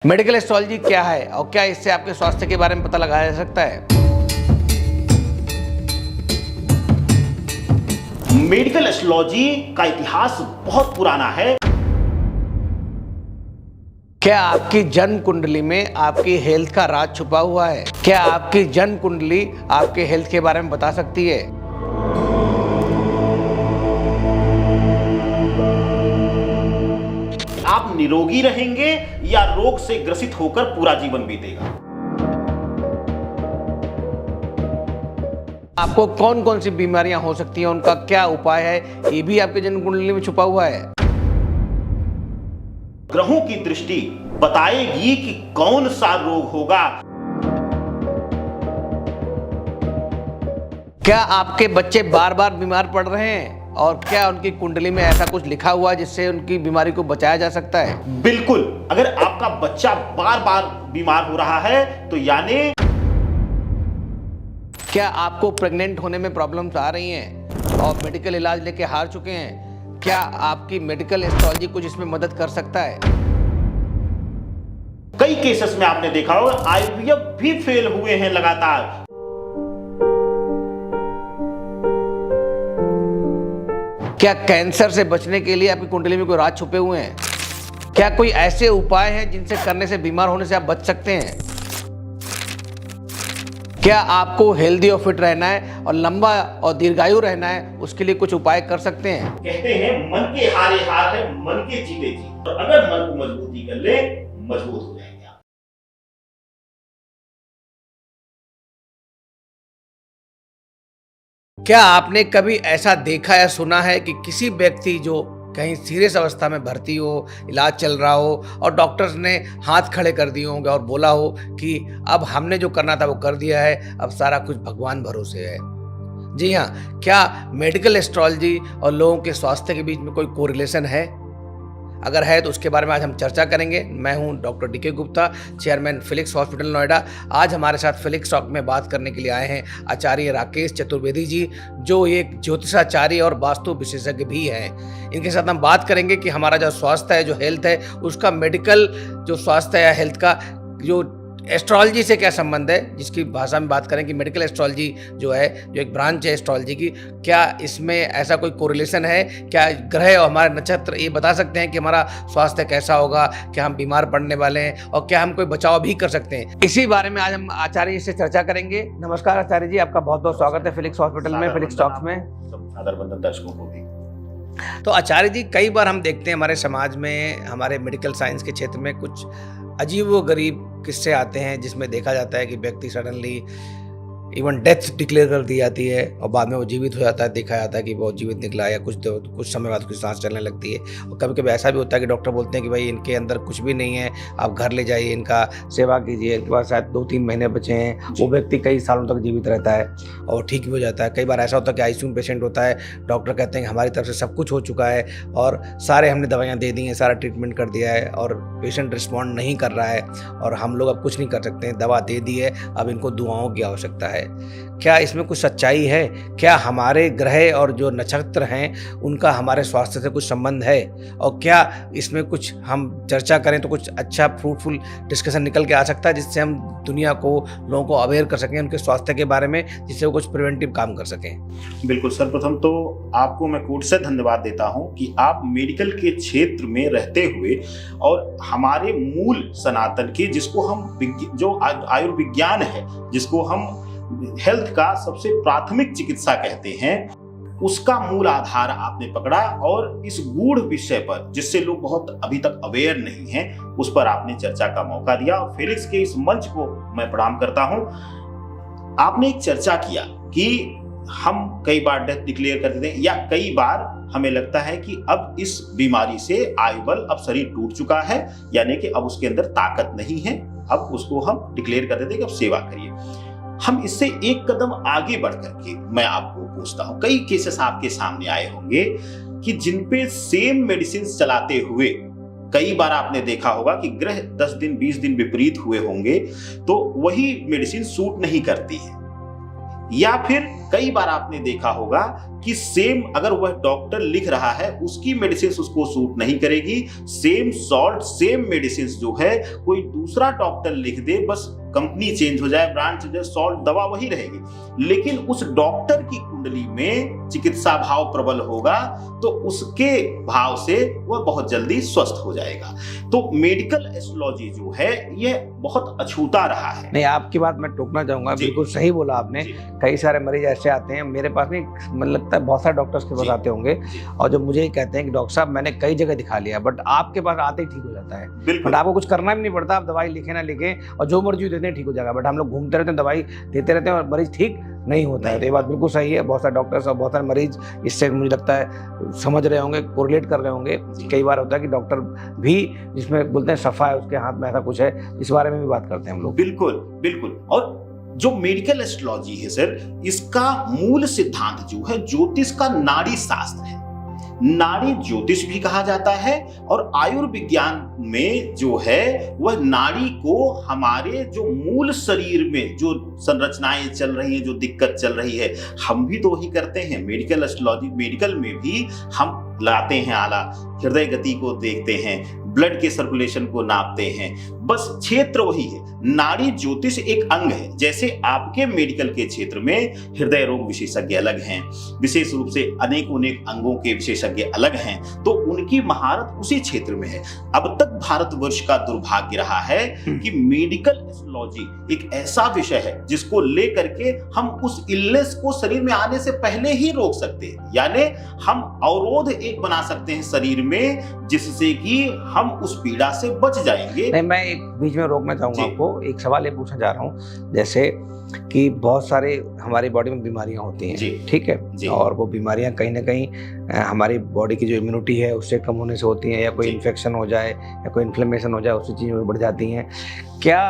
Medical astrology क्या है और क्या इससे आपके स्वास्थ्य के बारे में पता लगाया जा सकता है? मेडिकल एस्ट्रोलॉजी का इतिहास बहुत पुराना है। क्या आपकी जन्म कुंडली में आपकी हेल्थ का राज छुपा हुआ है? क्या आपकी जन्म कुंडली आपके हेल्थ के बारे में बता सकती है? आप निरोगी रहेंगे या रोग से ग्रसित होकर पूरा जीवन बीतेगा। आपको कौन कौन सी बीमारियां हो सकती हैं, उनका क्या उपाय है, ये भी आपके जन्म कुंडली में छुपा हुआ है। ग्रहों की दृष्टि बताएगी कि कौन सा रोग होगा। क्या आपके बच्चे बार बार बीमार पड़ रहे हैं और क्या उनकी कुंडली में ऐसा कुछ लिखा हुआ है जिससे उनकी बीमारी को बचाया जा सकता है? बिल्कुल, अगर आपका बच्चा बार बार बीमार हो रहा है तो यानी क्या आपको प्रेग्नेंट होने में प्रॉब्लम्स आ रही हैं और मेडिकल इलाज लेके हार चुके हैं? क्या आपकी मेडिकल एस्ट्रोलॉजी कुछ इसमें मदद कर सकता है? कई केसेस में आपने देखा होगा आईवीएफ भी फेल हुए हैं लगातार। क्या कैंसर से बचने के लिए आपकी कुंडली में कोई राज छुपे हुए हैं? क्या कोई ऐसे उपाय हैं जिनसे करने से बीमार होने से आप बच सकते हैं? क्या आपको हेल्दी और फिट रहना है और लंबा और दीर्घायु रहना है, उसके लिए कुछ उपाय कर सकते हैं? कहते हैं मन के हारे हार है, मन के जीते जीत। और अगर मन को मजबूती कर ले, मजबूत हो जाएंगे आप। क्या आपने कभी ऐसा देखा या सुना है कि किसी व्यक्ति जो कहीं सीरियस अवस्था में भर्ती हो, इलाज चल रहा हो और डॉक्टर्स ने हाथ खड़े कर दिए होंगे और बोला हो कि अब हमने जो करना था वो कर दिया है, अब सारा कुछ भगवान भरोसे है? जी हाँ, क्या मेडिकल एस्ट्रोलॉजी और लोगों के स्वास्थ्य के बीच में कोई कोरिलेशन है? अगर है तो उसके बारे में आज हम चर्चा करेंगे। मैं हूं doctor DK Gupta, chairman Felix hospital Noida. आज हमारे साथ फिलिक्स टॉक में बात करने के लिए आए हैं आचार्य राकेश चतुर्वेदी जी, जो एक ज्योतिषाचार्य और वास्तु विशेषज्ञ भी हैं। इनके साथ हम बात करेंगे कि हमारा जो स्वास्थ्य है, जो हेल्थ है, उसका मेडिकल जो स्वास्थ्य है, हेल्थ का जो एस्ट्रोलॉजी से क्या संबंध है, जिसकी भाषा में बात करें कि मेडिकल एस्ट्रोलॉजी जो है, जो एक ब्रांच है एस्ट्रोलॉजी की, क्या इसमें ऐसा कोई कोरिलेशन है? क्या ग्रह और हमारे नक्षत्र ये बता सकते हैं कि हमारा स्वास्थ्य कैसा होगा, क्या हम बीमार पड़ने वाले हैं और क्या हम कोई बचाव भी कर सकते हैं? इसी बारे में आज हम आचार्य जी से चर्चा करेंगे। नमस्कार आचार्य जी, आपका बहुत बहुत स्वागत है फिलिक्स हॉस्पिटल में, फिलिक्स टॉक्स में। सादर दर्शकों को भी। तो आचार्य जी, कई बार हम देखते हैं हमारे समाज में, हमारे मेडिकल साइंस के क्षेत्र में कुछ अजीब व गरीब किस्से आते हैं जिसमें देखा जाता है कि व्यक्ति सडनली इवन डेथ डिक्लेयर कर दी जाती है और बाद में वो जीवित हो जाता है। देखा जाता है कि वो जीवित निकला या कुछ समय बाद उसकी सांस चलने लगती है। और कभी कभी ऐसा भी होता है कि डॉक्टर बोलते हैं कि भाई इनके अंदर कुछ भी नहीं है, आप घर ले जाइए, इनका सेवा कीजिए, इनके पास शायद 2-3 महीने बचे हैं। वो व्यक्ति कई सालों तक जीवित रहता है और ठीक भी हो जाता है। कई बार ऐसा होता है कि आईसीयू में पेशेंट होता है, डॉक्टर कहते हैं कि हमारी तरफ से सब कुछ हो चुका है और सारे हमने दवाइयाँ दे दी हैं, सारा ट्रीटमेंट कर दिया है और पेशेंट रिस्पॉन्ड नहीं कर रहा है और हम लोग अब कुछ नहीं कर सकते हैं, दवा दे दी है, अब इनको दुआओं की आवश्यकता है। क्या इसमें कुछ सच्चाई है? क्या हमारे ग्रह और जो नक्षत्र हैं उनका हमारे स्वास्थ्य से कुछ संबंध है? और क्या इसमें कुछ हम चर्चा करें तो कुछ अच्छा फ्रूटफुल डिस्कशन निकल के आ सकता है जिससे हम दुनिया को, लोगों को अवेयर कर सकें उनके स्वास्थ्य के बारे में, जिससे वो कुछ प्रिवेंटिव काम कर सकें? बिल्कुल, सर्वप्रथम तो आपको मैं कोट से धन्यवाद देता हूं कि आप मेडिकल के क्षेत्र में रहते हुए और हमारे मूल सनातन के, जिसको हम जो आयुर्विज्ञान है, जिसको हम हेल्थ का सबसे प्राथमिक चिकित्सा कहते हैं, उसका मूल आधार आपने पकड़ा और इस गूढ़ विषय पर, जिससे लोग बहुत अभी तक अवेयर नहीं हैं, उस पर आपने चर्चा का मौका दिया। और फेलिक्स के इस मंच को मैं प्रणाम करता हूं। आपने एक चर्चा किया कि हम कई बार डेथ डिक्लेयर कर देते हैं या कई बार हमें लगता है कि अब इस बीमारी से आयुबल, अब शरीर टूट चुका है, यानी कि अब उसके अंदर ताकत नहीं है, अब उसको हम डिक्लेयर कर देते हैं कि अब सेवा करिए। हम इससे एक कदम आगे बढ़ करके मैं आपको पूछता हूं, कई केसेस आपके सामने आए होंगे कि जिन पे सेम मेडिसिन चलाते हुए कई बार आपने देखा होगा कि ग्रह 10 दिन 20 दिन विपरीत हुए होंगे तो वही मेडिसिन सूट नहीं करती है। या फिर कई बार आपने देखा होगा कि सेम अगर वह डॉक्टर लिख रहा है उसकी मेडिसिन उसको सूट नहीं करेगी, सेम सॉल्ट सेम मेडिसिन जो है कोई दूसरा डॉक्टर लिख दे, बस कंपनी चेंज हो जाए, ब्रांड चेंज हो जाए, सॉल्ट दवा वही रहेगी, लेकिन उस डॉक्टर की कुंडली में चिकित्सा भाव प्रबल होगा तो उसके भाव से वह बहुत जल्दी स्वस्थ हो जाएगा। तो मेडिकल एस्ट्रोलॉजी जो है यह बहुत अछूता रहा है। नहीं, आपकी बात मैं टोकना चाहूंगा, बिल्कुल सही बोला आपने। कई सारे मरीज ऐसे आते हैं मेरे पास, नहीं मतलब लगता है बहुत सारे डॉक्टर्स के पास आते होंगे और जो मुझे कहते हैं कि डॉक्टर साहब मैंने कई जगह दिखा लिया बट आपके पास आते ही ठीक हो जाता है, बट आपको कुछ करना भी नहीं पड़ता, आप दवाई लिखे ना लिखे और जो मर्जी देते हैं ठीक हो जाएगा, बट हम लोग घूमते रहते हैं, दवाई देते रहते हैं और मरीज ठीक नहीं होता है। तो ये बात बिल्कुल सही है। बहुत सारे डॉक्टर्स और बहुत सारे मरीज इससे मुझे लगता है समझ रहे होंगे, कोरिलेट कर रहे होंगे। कई बार होता है कि डॉक्टर भी जिसमें बोलते हैं सफा है उसके हाथ में ऐसा कुछ है, इस बारे में भी बात करते हैं हम लोग। बिल्कुल बिल्कुल। और जो मेडिकल एस्ट्रोलॉजी है सर, इसका मूल सिद्धांत जो है ज्योतिष का नाड़ी शास्त्र है। नाड़ी ज्योतिष भी कहा जाता है और आयुर्विज्ञान में जो है वह नाड़ी को हमारे जो मूल शरीर में जो संरचनाएं चल रही है, जो दिक्कत चल रही है, हम भी तो वही करते हैं। मेडिकल एस्ट्रोलॉजी, मेडिकल में भी हम लाते हैं आला, हृदय गति को देखते हैं, ब्लड के सर्कुलेशन को नापते हैं, बस क्षेत्र वही है। नाड़ी ज्योतिष एक अंग है। जैसे आपके मेडिकल के क्षेत्र में हृदय रोग विशेषज्ञ अलग हैं, विशेष रूप से अनेक अंगों के विशेषज्ञ अलग हैं, तो उनकी महारत उसी क्षेत्र में है। अब तक भारतवर्ष का दुर्भाग्य रहा है कि मेडिकल एस्ट्रोलॉजी एक ऐसा विषय है जिसको लेकर के हम उस इलनेस को शरीर में आने से पहले ही रोक सकते हैं, यानी हम अवरोध एक बना सकते हैं शरीर में जिससे कि हम उस पीड़ा से बच जाएंगे। नहीं, मैं एक बीच में रोकना चाहूंगा आपको, एक सवाल ये पूछना चाह रहा हूँ, जैसे कि बहुत सारे हमारी बॉडी में बीमारियां होती हैं, ठीक है, और वो बीमारियां कहीं ना कहीं हमारी बॉडी की जो इम्यूनिटी है उससे कम होने से होती हैं, या कोई इन्फेक्शन हो जाए या कोई इन्फ्लेमेशन हो जाए उससे चीज़ें बढ़ जाती हैं। क्या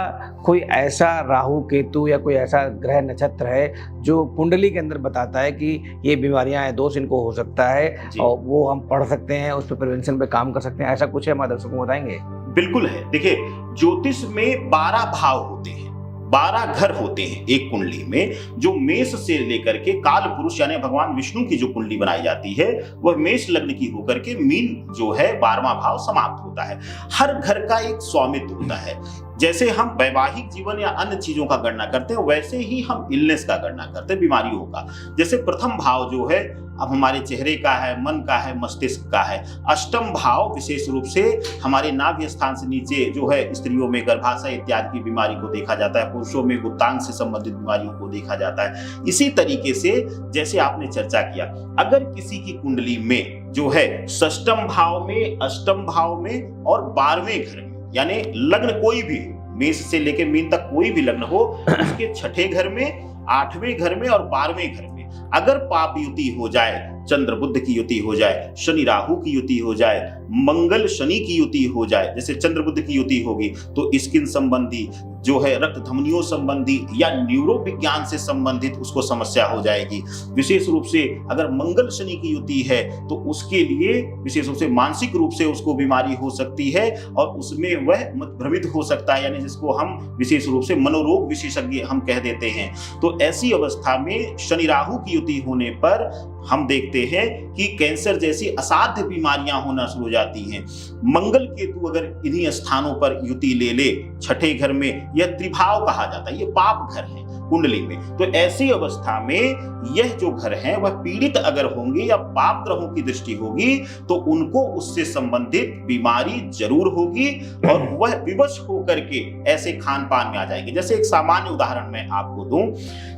कोई ऐसा राहु केतु या कोई ऐसा ग्रह नक्षत्र है जो कुंडली के अंदर बताता है कि ये बीमारियां हैं, दोष इनको हो सकता है और वो हम पढ़ सकते हैं, उस पर प्रिवेंशन पे काम कर सकते हैं, ऐसा कुछ है? हमारे दर्शकों को बताएंगे। बिल्कुल है। देखिए, ज्योतिष में 12 भाव होते हैं, 12 घर होते हैं एक कुंडली में, जो मेष से लेकर के काल पुरुष यानी भगवान विष्णु की जो कुंडली बनाई जाती है वह मेष लग्न की होकर के मीन जो है 12वां भाव समाप्त होता है। हर घर का एक स्वामित्व होता है। जैसे हम वैवाहिक जीवन या अन्य चीजों का गणना करते हैं वैसे ही हम इलनेस का गणना करते हैं, बीमारियों का। जैसे प्रथम भाव जो है अब हमारे चेहरे का है, मन का है, मस्तिष्क का है। अष्टम भाव विशेष रूप से हमारे नाभि स्थान से नीचे जो है स्त्रियों में गर्भाशय इत्यादि की बीमारी को देखा जाता है, पुरुषों में गुप्तांग से संबंधित बीमारियों को देखा जाता है। इसी तरीके से जैसे आपने चर्चा किया, अगर किसी की कुंडली में जो है षष्टम भाव में, अष्टम भाव में और 12वें घर में, यानी लग्न कोई भी मेष से लेकर मीन तक कोई भी लग्न हो, उसके छठे घर में, 8वें घर में और 12वें घर में अगर पाप युति हो जाए, चंद्र बुध की युति हो जाए, शनि राहु की युति हो जाए, मंगल शनि की युति हो जाए, जैसे चंद्र बुध की युति होगी तो स्किन संबंधी जो है रक्त धमनियों संबंधी या न्यूरो विज्ञान से संबंधित उसको समस्या हो जाएगी। विशेष रूप से अगर मंगल शनि की युति है तो उसके लिए विशेष रूप से मानसिक रूप से उसको बीमारी हो सकती है और उसमें वह भ्रमित हो सकता है, यानी जिसको हम विशेष रूप से मनोरोग विशेषज्ञ हम कह देते हैं। तो ऐसी अवस्था में शनि राहु की युति होने पर हम देखते हैं कि कैंसर जैसी असाध्य बीमारियां होना शुरू हो जाती हैं। मंगल केतु अगर इन्हीं स्थानों पर युति ले ले छठे घर में, यह त्रिभाव कहा जाता है, ये पाप घर है कुंडली में। तो ऐसी अवस्था में यह जो घर है वह पीड़ित अगर होंगे या पाप ग्रहों की दृष्टि होगी तो उनको उससे संबंधित बीमारी जरूर होगी और वह विवश होकर के ऐसे खान पान में आ जाएंगे। जैसे एक सामान्य उदाहरण मैं आपको दूं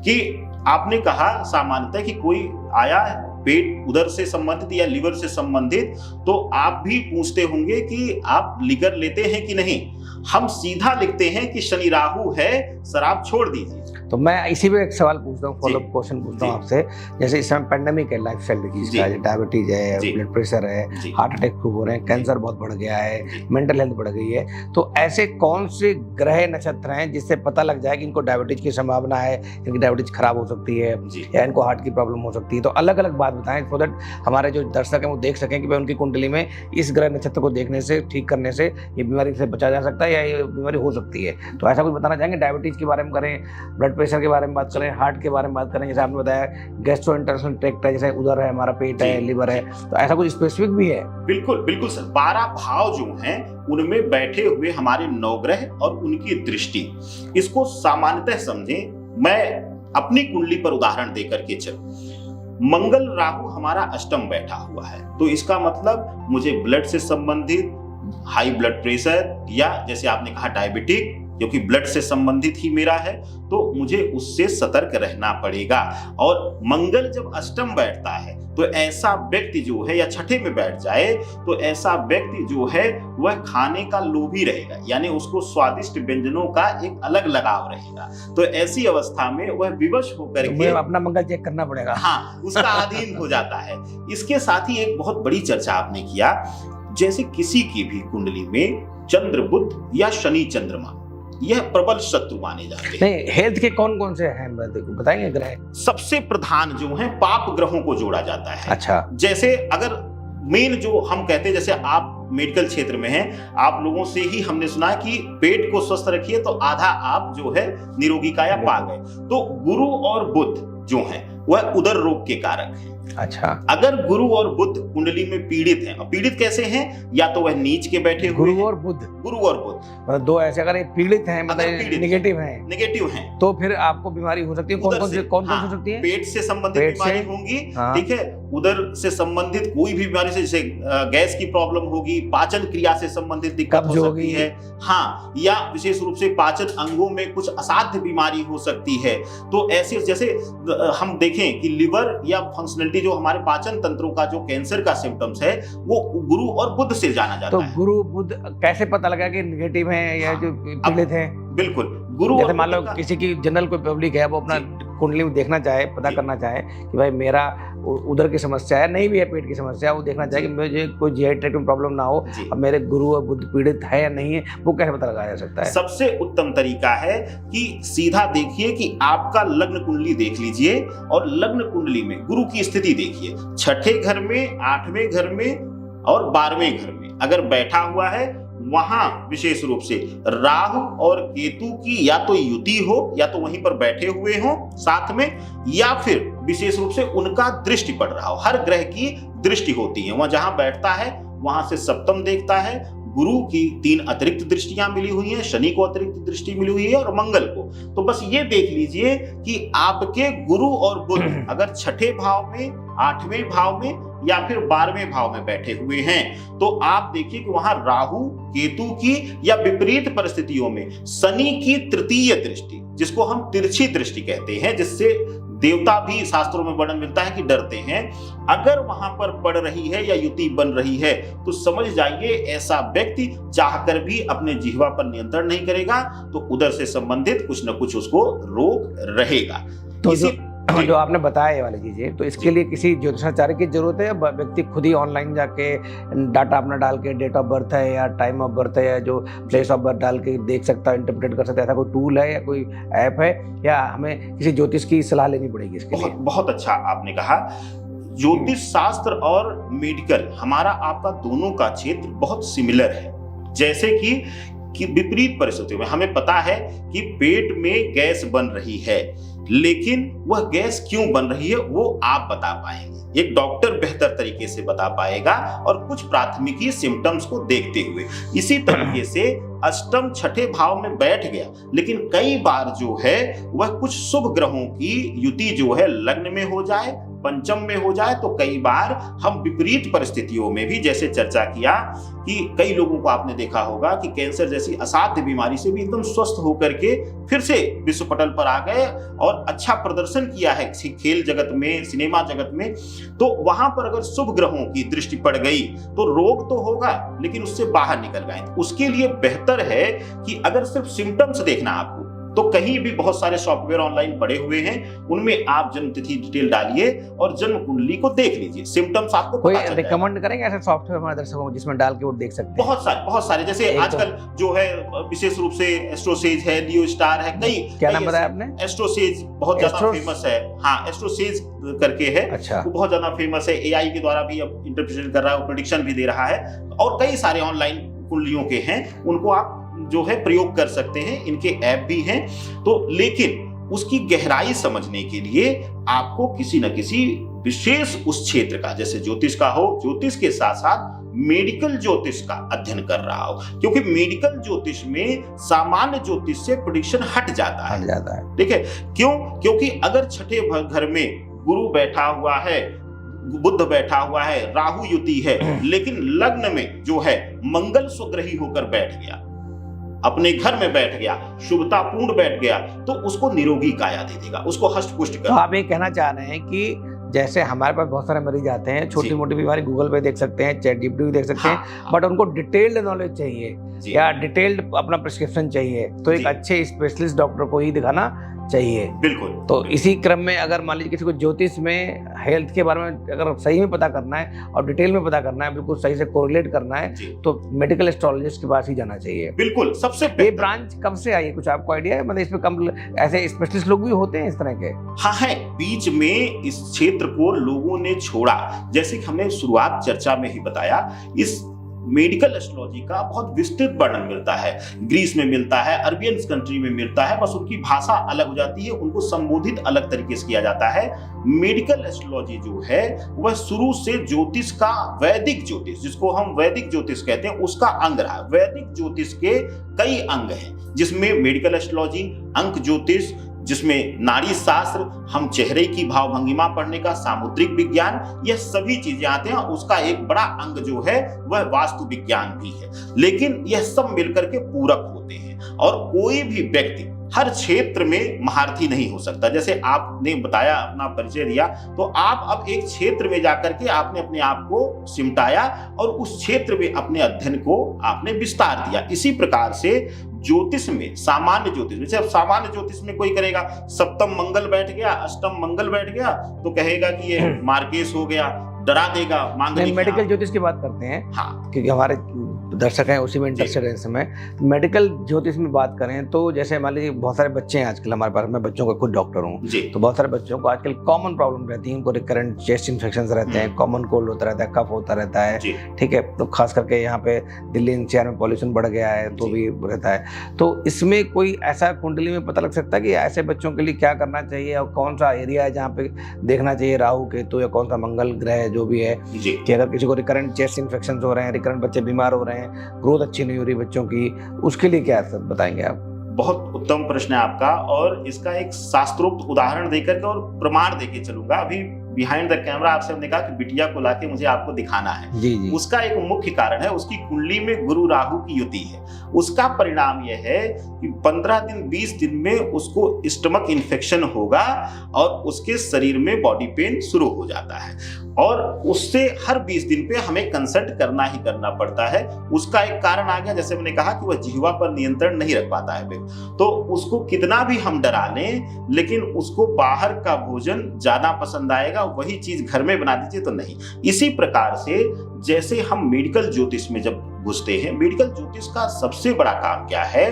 कि आपने कहा सामान्यतः कि कोई आया पेट उदर से संबंधित या लिवर से संबंधित, तो आप भी पूछते होंगे कि आप लिवर लेते हैं कि नहीं। हम सीधा लिखते हैं कि शनि राहु है, शराब छोड़ दीजिए। तो मैं इसी पे एक सवाल पूछता हूँ, फॉलोअप क्वेश्चन पूछता हूँ आपसे। जैसे इस समय पेंडेमिक है, लाइफस्टाइल डिजीज का, डायबिटीज है, ब्लड प्रेशर है, हार्ट अटैक खूब हो रहे हैं, कैंसर बहुत बढ़ गया है, मेंटल हेल्थ बढ़ गई है, तो ऐसे कौन से ग्रह नक्षत्र हैं जिससे पता लग जाए कि इनको डायबिटीज की संभावना है, इनकी डायबिटीज खराब हो सकती है या इनको हार्ट की प्रॉब्लम हो सकती है? तो अलग अलग बात बताएं सो दैट हमारे जो दर्शक हैं वो देख सकें कि भाई उनकी कुंडली में इस ग्रह नक्षत्र को देखने से, ठीक करने से ये बीमारी से बचा जा सकता है है या ये बीमारी हो सकती है। तो ऐसा कुछ बताना चाहेंगे? डायबिटीज के बारे में करें, ब्लड प्रेशर के बारे में बात करें, हार्ट के बारे में बात करें, जैसे आपने बताया गैस्ट्रोइंटेस्टाइनल ट्रैक्ट है, जैसे उधर है हमारा पेट है, लिवर है, तो ऐसा कुछ स्पेसिफिक भी है? बिल्कुल बिल्कुल सर, 12 भाव जो हैं उनमें बैठे हुए हमारे नवग्रह और उनकी दृष्टि, इसको सामान्यतः समझें। मैं अपनी कुंडली पर उदाहरण देकर के मंगल राहु हमारा अष्टम बैठा हुआ है, तो इसका मतलब मुझे ब्लड से संबंधित हाई ब्लड प्रेशर या जैसे आपने कहा डायबिटिक, क्योंकि ब्लड से संबंधित ही मेरा है, तो मुझे उससे सतर्क रहना पड़ेगा। और मंगल जब अष्टम बैठता है तो ऐसा व्यक्ति जो है, या छठे में बैठ जाए तो ऐसा व्यक्ति जो है वह खाने का लोभी रहेगा, यानी उसको स्वादिष्ट व्यंजनों का एक अलग लगाव रहेगा। तो ऐसी अवस्था में वह विवश होकर के अपना मंगल चेक करना पड़ेगा, हाँ, उसका अधीन हो जाता है। इसके साथ ही एक बहुत बड़ी चर्चा आपने किया, जैसे किसी की भी कुंडली में चंद्र बुध या शनि चंद्रमा, यह प्रबल शत्रु माने जाते हैं। नहीं, हेल्थ के कौन कौन से हैं बताएंगे ग्रह? सबसे प्रधान जो हैं पाप ग्रहों को जोड़ा जाता है। अच्छा, जैसे अगर मेन जो हम कहते हैं, जैसे आप मेडिकल क्षेत्र में हैं, आप लोगों से ही हमने सुना कि पेट को स्वस्थ रखिए तो आधा आप जो है निरोगी काया पा गए। तो गुरु और बुध जो हैं वह उदर रोग के कारक हैं। अच्छा, अगर गुरु और बुध कुंडली में पीड़ित हैं, और पीड़ित कैसे हैं, या तो वह नीच के बैठे हुए गुरु और बुध, मतलब दो ऐसे अगर पीड़ित हैं, मतलब नेगेटिव हैं, तो फिर आपको बीमारी हो सकती है। कौन कौन सी हो सकती है? पेट से संबंधित बीमारी होंगी, ठीक है, उदर से संबंधित कोई भी बीमारी से, जैसे गैस की प्रॉब्लम होगी, पाचन क्रिया से संबंधित दिक्कत हो सकती है, हाँ, या विशेष रूप से पाचन अंगों में कुछ असाध्य बीमारी हो सकती है। तो ऐसे जैसे हम देखें कि लिवर या फंक्शनलिटी जो हमारे पाचन तंत्रों का जो कैंसर का सिम्टम्स है वो गुरु और बुध से जाना जाता है। तो गुरु बुध कैसे पता लगा कि नेगेटिव है या जो पीड़ित है? बिल्कुल, गुरु जैसे मान लो किसी की जनरल कोई पब्लिक है, वो अपना कुंडली में देखना चाहे, पता करना चाहे कि भाई मेरा उधर की समस्या है, नहीं भी है पेट की समस्या, वो देखना चाहे कि मुझे कोई जीआई ट्रैक्ट में प्रॉब्लम ना हो, अब मेरे गुरु और बुध पीड़ित है या नहीं है, वो कैसे पता लगाया जा सकता है? सबसे उत्तम तरीका है कि सीधा देखिए कि आपका लग्न कुंडली देख लीजिए, और लग्न कुंडली में गुरु की स्थिति देखिए, छठे घर में, आठवें घर में और 12वें घर में अगर बैठा हुआ है, वहां विशेष रूप से राहु और केतु की या तो युति हो, या तो वहीं पर बैठे हुए हो साथ में, या फिर विशेष रूप से उनका दृष्टि पड़ रहा हो। हर ग्रह की दृष्टि होती है, वहां जहां बैठता है वहां से सप्तम देखता है। गुरु की 3 अतिरिक्त दृष्टियां मिली हुई हैं, शनि को अतिरिक्त दृष्टि मिली हुई है और मंगल को। तो बस ये देख लीजिए कि आपके गुरु और बुध अगर छठे भाव में, 8वें भाव में या फिर 12वें भाव में बैठे हुए हैं, तो आप देखिए कि वहां राहु केतु की या विपरीत परिस्थितियों में शनि की तृतीय दृष्टि, जिसको हम तिरछी दृष्टि कहते हैं, जिससे देवता भी शास्त्रों में वर्णन मिलता है कि डरते हैं, अगर वहां पर पड़ रही है या युति बन रही है, तो समझ जाइए ऐसा व्यक्ति चाहकर भी अपने जिह्वा पर नियंत्रण नहीं करेगा, तो उधर से संबंधित कुछ न कुछ उसको रोग रहेगा। तो जो आपने बताया ये वाली चीजें, तो इसके लिए किसी ज्योतिषाचार्य की जरूरत है या व्यक्ति खुद ही ऑनलाइन जाके डाटा अपना डाल के, डेट ऑफ बर्थ है या टाइम ऑफ बर्थ है या जो प्लेस ऑफ बर्थ डाल के देख सकता है, इंटरप्रेट कर सकता है, ऐसा कोई टूल है या कोई ऐप है, या हमें किसी ज्योतिष की सलाह लेनी पड़ेगी इसके लिए? बहुत अच्छा आपने कहा। ज्योतिष शास्त्र और मेडिकल, हमारा आपका दोनों का क्षेत्र बहुत सिमिलर है। जैसे कि विपरीत परिस्थितियों में हमें पता है कि पेट में गैस बन रही है, लेकिन वह गैस क्यों बन रही है वो आप बता पाएंगे, एक डॉक्टर बेहतर तरीके से बता पाएगा, और कुछ प्राथमिकी सिम्टम्स को देखते हुए। इसी तरीके से अष्टम छठे भाव में बैठ गया, लेकिन कई बार जो है वह कुछ शुभ ग्रहों की युति जो है लग्न में हो जाए, पंचम में हो जाए, तो कई बार हम विपरीत परिस्थितियों में भी, जैसे चर्चा किया कि कई लोगों को आपने देखा होगा कि कैंसर जैसी असाध्य बीमारी से भी एकदम स्वस्थ होकर के फिर से विश्व पटल पर आ गए और अच्छा प्रदर्शन किया है खेल जगत में, सिनेमा जगत में। तो वहां पर अगर शुभ ग्रहों की दृष्टि पड़ गई तो रोग तो होगा, लेकिन उससे बाहर निकल गए। उसके लिए बेहतर है कि अगर सिर्फ सिम्टम्स देखना आपको, तो कहीं भी बहुत सारे सॉफ्टवेयर ऑनलाइन पड़े हुए हैं, उनमें आप जन्म तिथि डिटेल डालिए और जन्म कुंडली को देख लीजिए, सिम्टम्स आपको कोई रिकमेंड करेंगे ऐसे सॉफ्टवेयर हमारे दर्शकों को जिसमें डाल के वो देख सकते हैं? बहुत सारे जैसे आजकल जो है विशेष रूप से एस्ट्रोसेज है, लियो स्टार है, कई। क्या नाम बताया आपने? एस्ट्रोसेज बहुत ज्यादा फेमस है, हाँ, एस्ट्रोसेज करके है। अच्छा, वो बहुत ज्यादा फेमस है, एआई के द्वारा भी अब इंटरप्रिटेशन कर रहा है, प्रेडिक्शन भी दे रहा है, और कई सारे ऑनलाइन कुंडलियों के हैं, उनको आप जो है प्रयोग कर सकते हैं, इनके ऐप भी हैं। तो लेकिन उसकी गहराई समझने के लिए आपको किसी न किसी विशेष उस क्षेत्र का, जैसे ज्योतिष का हो, ज्योतिष के साथ साथ मेडिकल ज्योतिष का अध्ययन कर रहा हो, क्योंकि मेडिकल ज्योतिष में सामान्य ज्योतिष से प्रेडिक्शन हट जाता है। ठीक है, क्यों? क्योंकि अगर छठे घर में गुरु बैठा हुआ है, बुध बैठा हुआ है, राहु युति है, लेकिन लग्न में जो है मंगल स्वग्रही होकर बैठ गया, अपने घर में बैठ गया, शुभतापूर्ण बैठ गया, तो उसको निरोगी काया दे देगा, उसको हष्ट पुष्ट कर। तो आप ये कहना चाह रहे हैं कि जैसे हमारे पास बहुत सारे मरीज आते हैं, छोटी मोटी बीमारी गूगल पे देख सकते हैं, चैट जीपीटी भी देख सकते हैं, बट उनको डिटेल्ड नॉलेज चाहिए या डिटेल्ड अपना प्रिस्क्रिप्शन चाहिए, तो एक अच्छे स्पेशलिस्ट डॉक्टर को ही दिखाना चाहिए। बिल्कुल। तो इसी क्रम में अगर मान लीजिए किसी को ज्योतिष में, हेल्थ के बारे में अगर सही में पता करना है और डिटेल में पता करना है, बिल्कुल सही से कोरिलेट करना है, तो मेडिकल एस्ट्रोलॉजिस्ट के पास ही जाना चाहिए। बिल्कुल, सबसे ये ब्रांच कब से आई है, कुछ आपको आइडिया है? मतलब इसमें कम ऐसे स्पेशलिस्ट लोग भी होते हैं इस तरह के? हाँ है, बीच में इस क्षेत्र को लोगों ने छोड़ा, जैसे कि हमने शुरुआत चर्चा में ही बताया, इस मेडिकल एस्ट्रोलॉजी का बहुत विस्तृत वर्णन मिलता है, ग्रीस में मिलता है, अरबियन कंट्री में मिलता है, बस उनकी भाषा अलग हो जाती है, उनको संबोधित अलग तरीके से किया जाता है। मेडिकल एस्ट्रोलॉजी जो है वह शुरू से ज्योतिष का, वैदिक ज्योतिष जिसको हम वैदिक ज्योतिष कहते हैं, उसका अंग रहा। वैदिक ज्योतिष के कई अंग हैं, जिसमें मेडिकल एस्ट्रोलॉजी, अंक ज्योतिष, जिसमें नाड़ी शास्त्र, हम चेहरे की भाव भंगिमा पढ़ने का सामुद्रिक विज्ञान, यह सभी चीजें आते हैं। उसका एक बड़ा अंग जो है वह वास्तु विज्ञान भी है, लेकिन यह सब मिलकर के पूरक होते हैं। और कोई भी व्यक्ति हर क्षेत्र में महारथी नहीं हो सकता। जैसे आपने बताया, अपना परिचय दिया, तो आप अब एक क्षेत्र में जाकर के आपने अपने आप को सिमटाया और उस क्षेत्र में अपने अध्ययन को आपने विस्तार दिया। इसी प्रकार से ज्योतिष में, सामान्य ज्योतिष में, जैसे सामान्य ज्योतिष में कोई करेगा, सप्तम मंगल बैठ गया, अष्टम मंगल बैठ गया, तो कहेगा कि ये मार्केस हो गया, डरा देगा, मांगलिक। मेडिकल ज्योतिष की बात करते हैं, हाँ, क्योंकि हमारे दर्शक हैं उसी में इंटरेस्टेड है इस समय। मेडिकल ज्योतिष में बात करें तो जैसे मान लीजिए बहुत सारे बच्चे हैं आजकल हमारे पास, मैं बच्चों का खुद डॉक्टर हूँ, तो बहुत सारे बच्चों को आजकल कॉमन प्रॉब्लम रहती है, उनको रिकरेंट चेस्ट इन्फेक्शंस रहते हैं, कॉमन कोल्ड होता रहता है, कफ होता रहता है, ठीक है। तो खास करके यहाँ पे दिल्ली एनसीआर में पॉल्यूशन बढ़ गया है तो भी रहता है। तो इसमें कोई ऐसा कुंडली में पता लग सकता है कि ऐसे बच्चों के लिए क्या करना चाहिए और कौन सा एरिया है जहाँ पे देखना चाहिए राहु केतु या कौन सा मंगल ग्रह जो भी है, कि अगर किसी को रिकरेंट चेस्ट इन्फेक्शन हो रहे हैं, रिकरेंट बच्चे बीमार हो रहे हैं, ग्रोथ अच्छी नहीं हो रही बच्चों की, उसके लिए क्या सब बताएंगे आप? बहुत उत्तम प्रश्न है आपका, और इसका एक शास्त्रोक्त उदाहरण देकर के और प्रमाण देके चलूंगा। अभी बिहाइंड द कैमरा आपसे हमने कहा कि बिटिया को लाके मुझे आपको दिखाना है। जी। उसका एक मुख्य कारण है, उसकी कुंडली में गुरु राहु की युति है। उसका परिणाम यह है कि 15 दिन 20 दिन में उसको स्टमक इन्फेक्शन होगा और उसके शरीर में बॉडी पेन शुरू हो जाता है, और उससे हर 20 दिन पे हमें कंसल्ट करना ही करना पड़ता है। उसका एक कारण आ गया, जैसे मैंने कहा कि वह जिह्वा पर नियंत्रण नहीं रख पाता है, तो उसको कितना भी हम डरा लें, लेकिन उसको बाहर का भोजन ज्यादा पसंद आएगा, वही चीज घर में बना दीजिए तो नहीं। इसी प्रकार से जैसे हम मेडिकल ज्योतिष में जब घुसते हैं, मेडिकल ज्योतिष का सबसे बड़ा काम क्या है,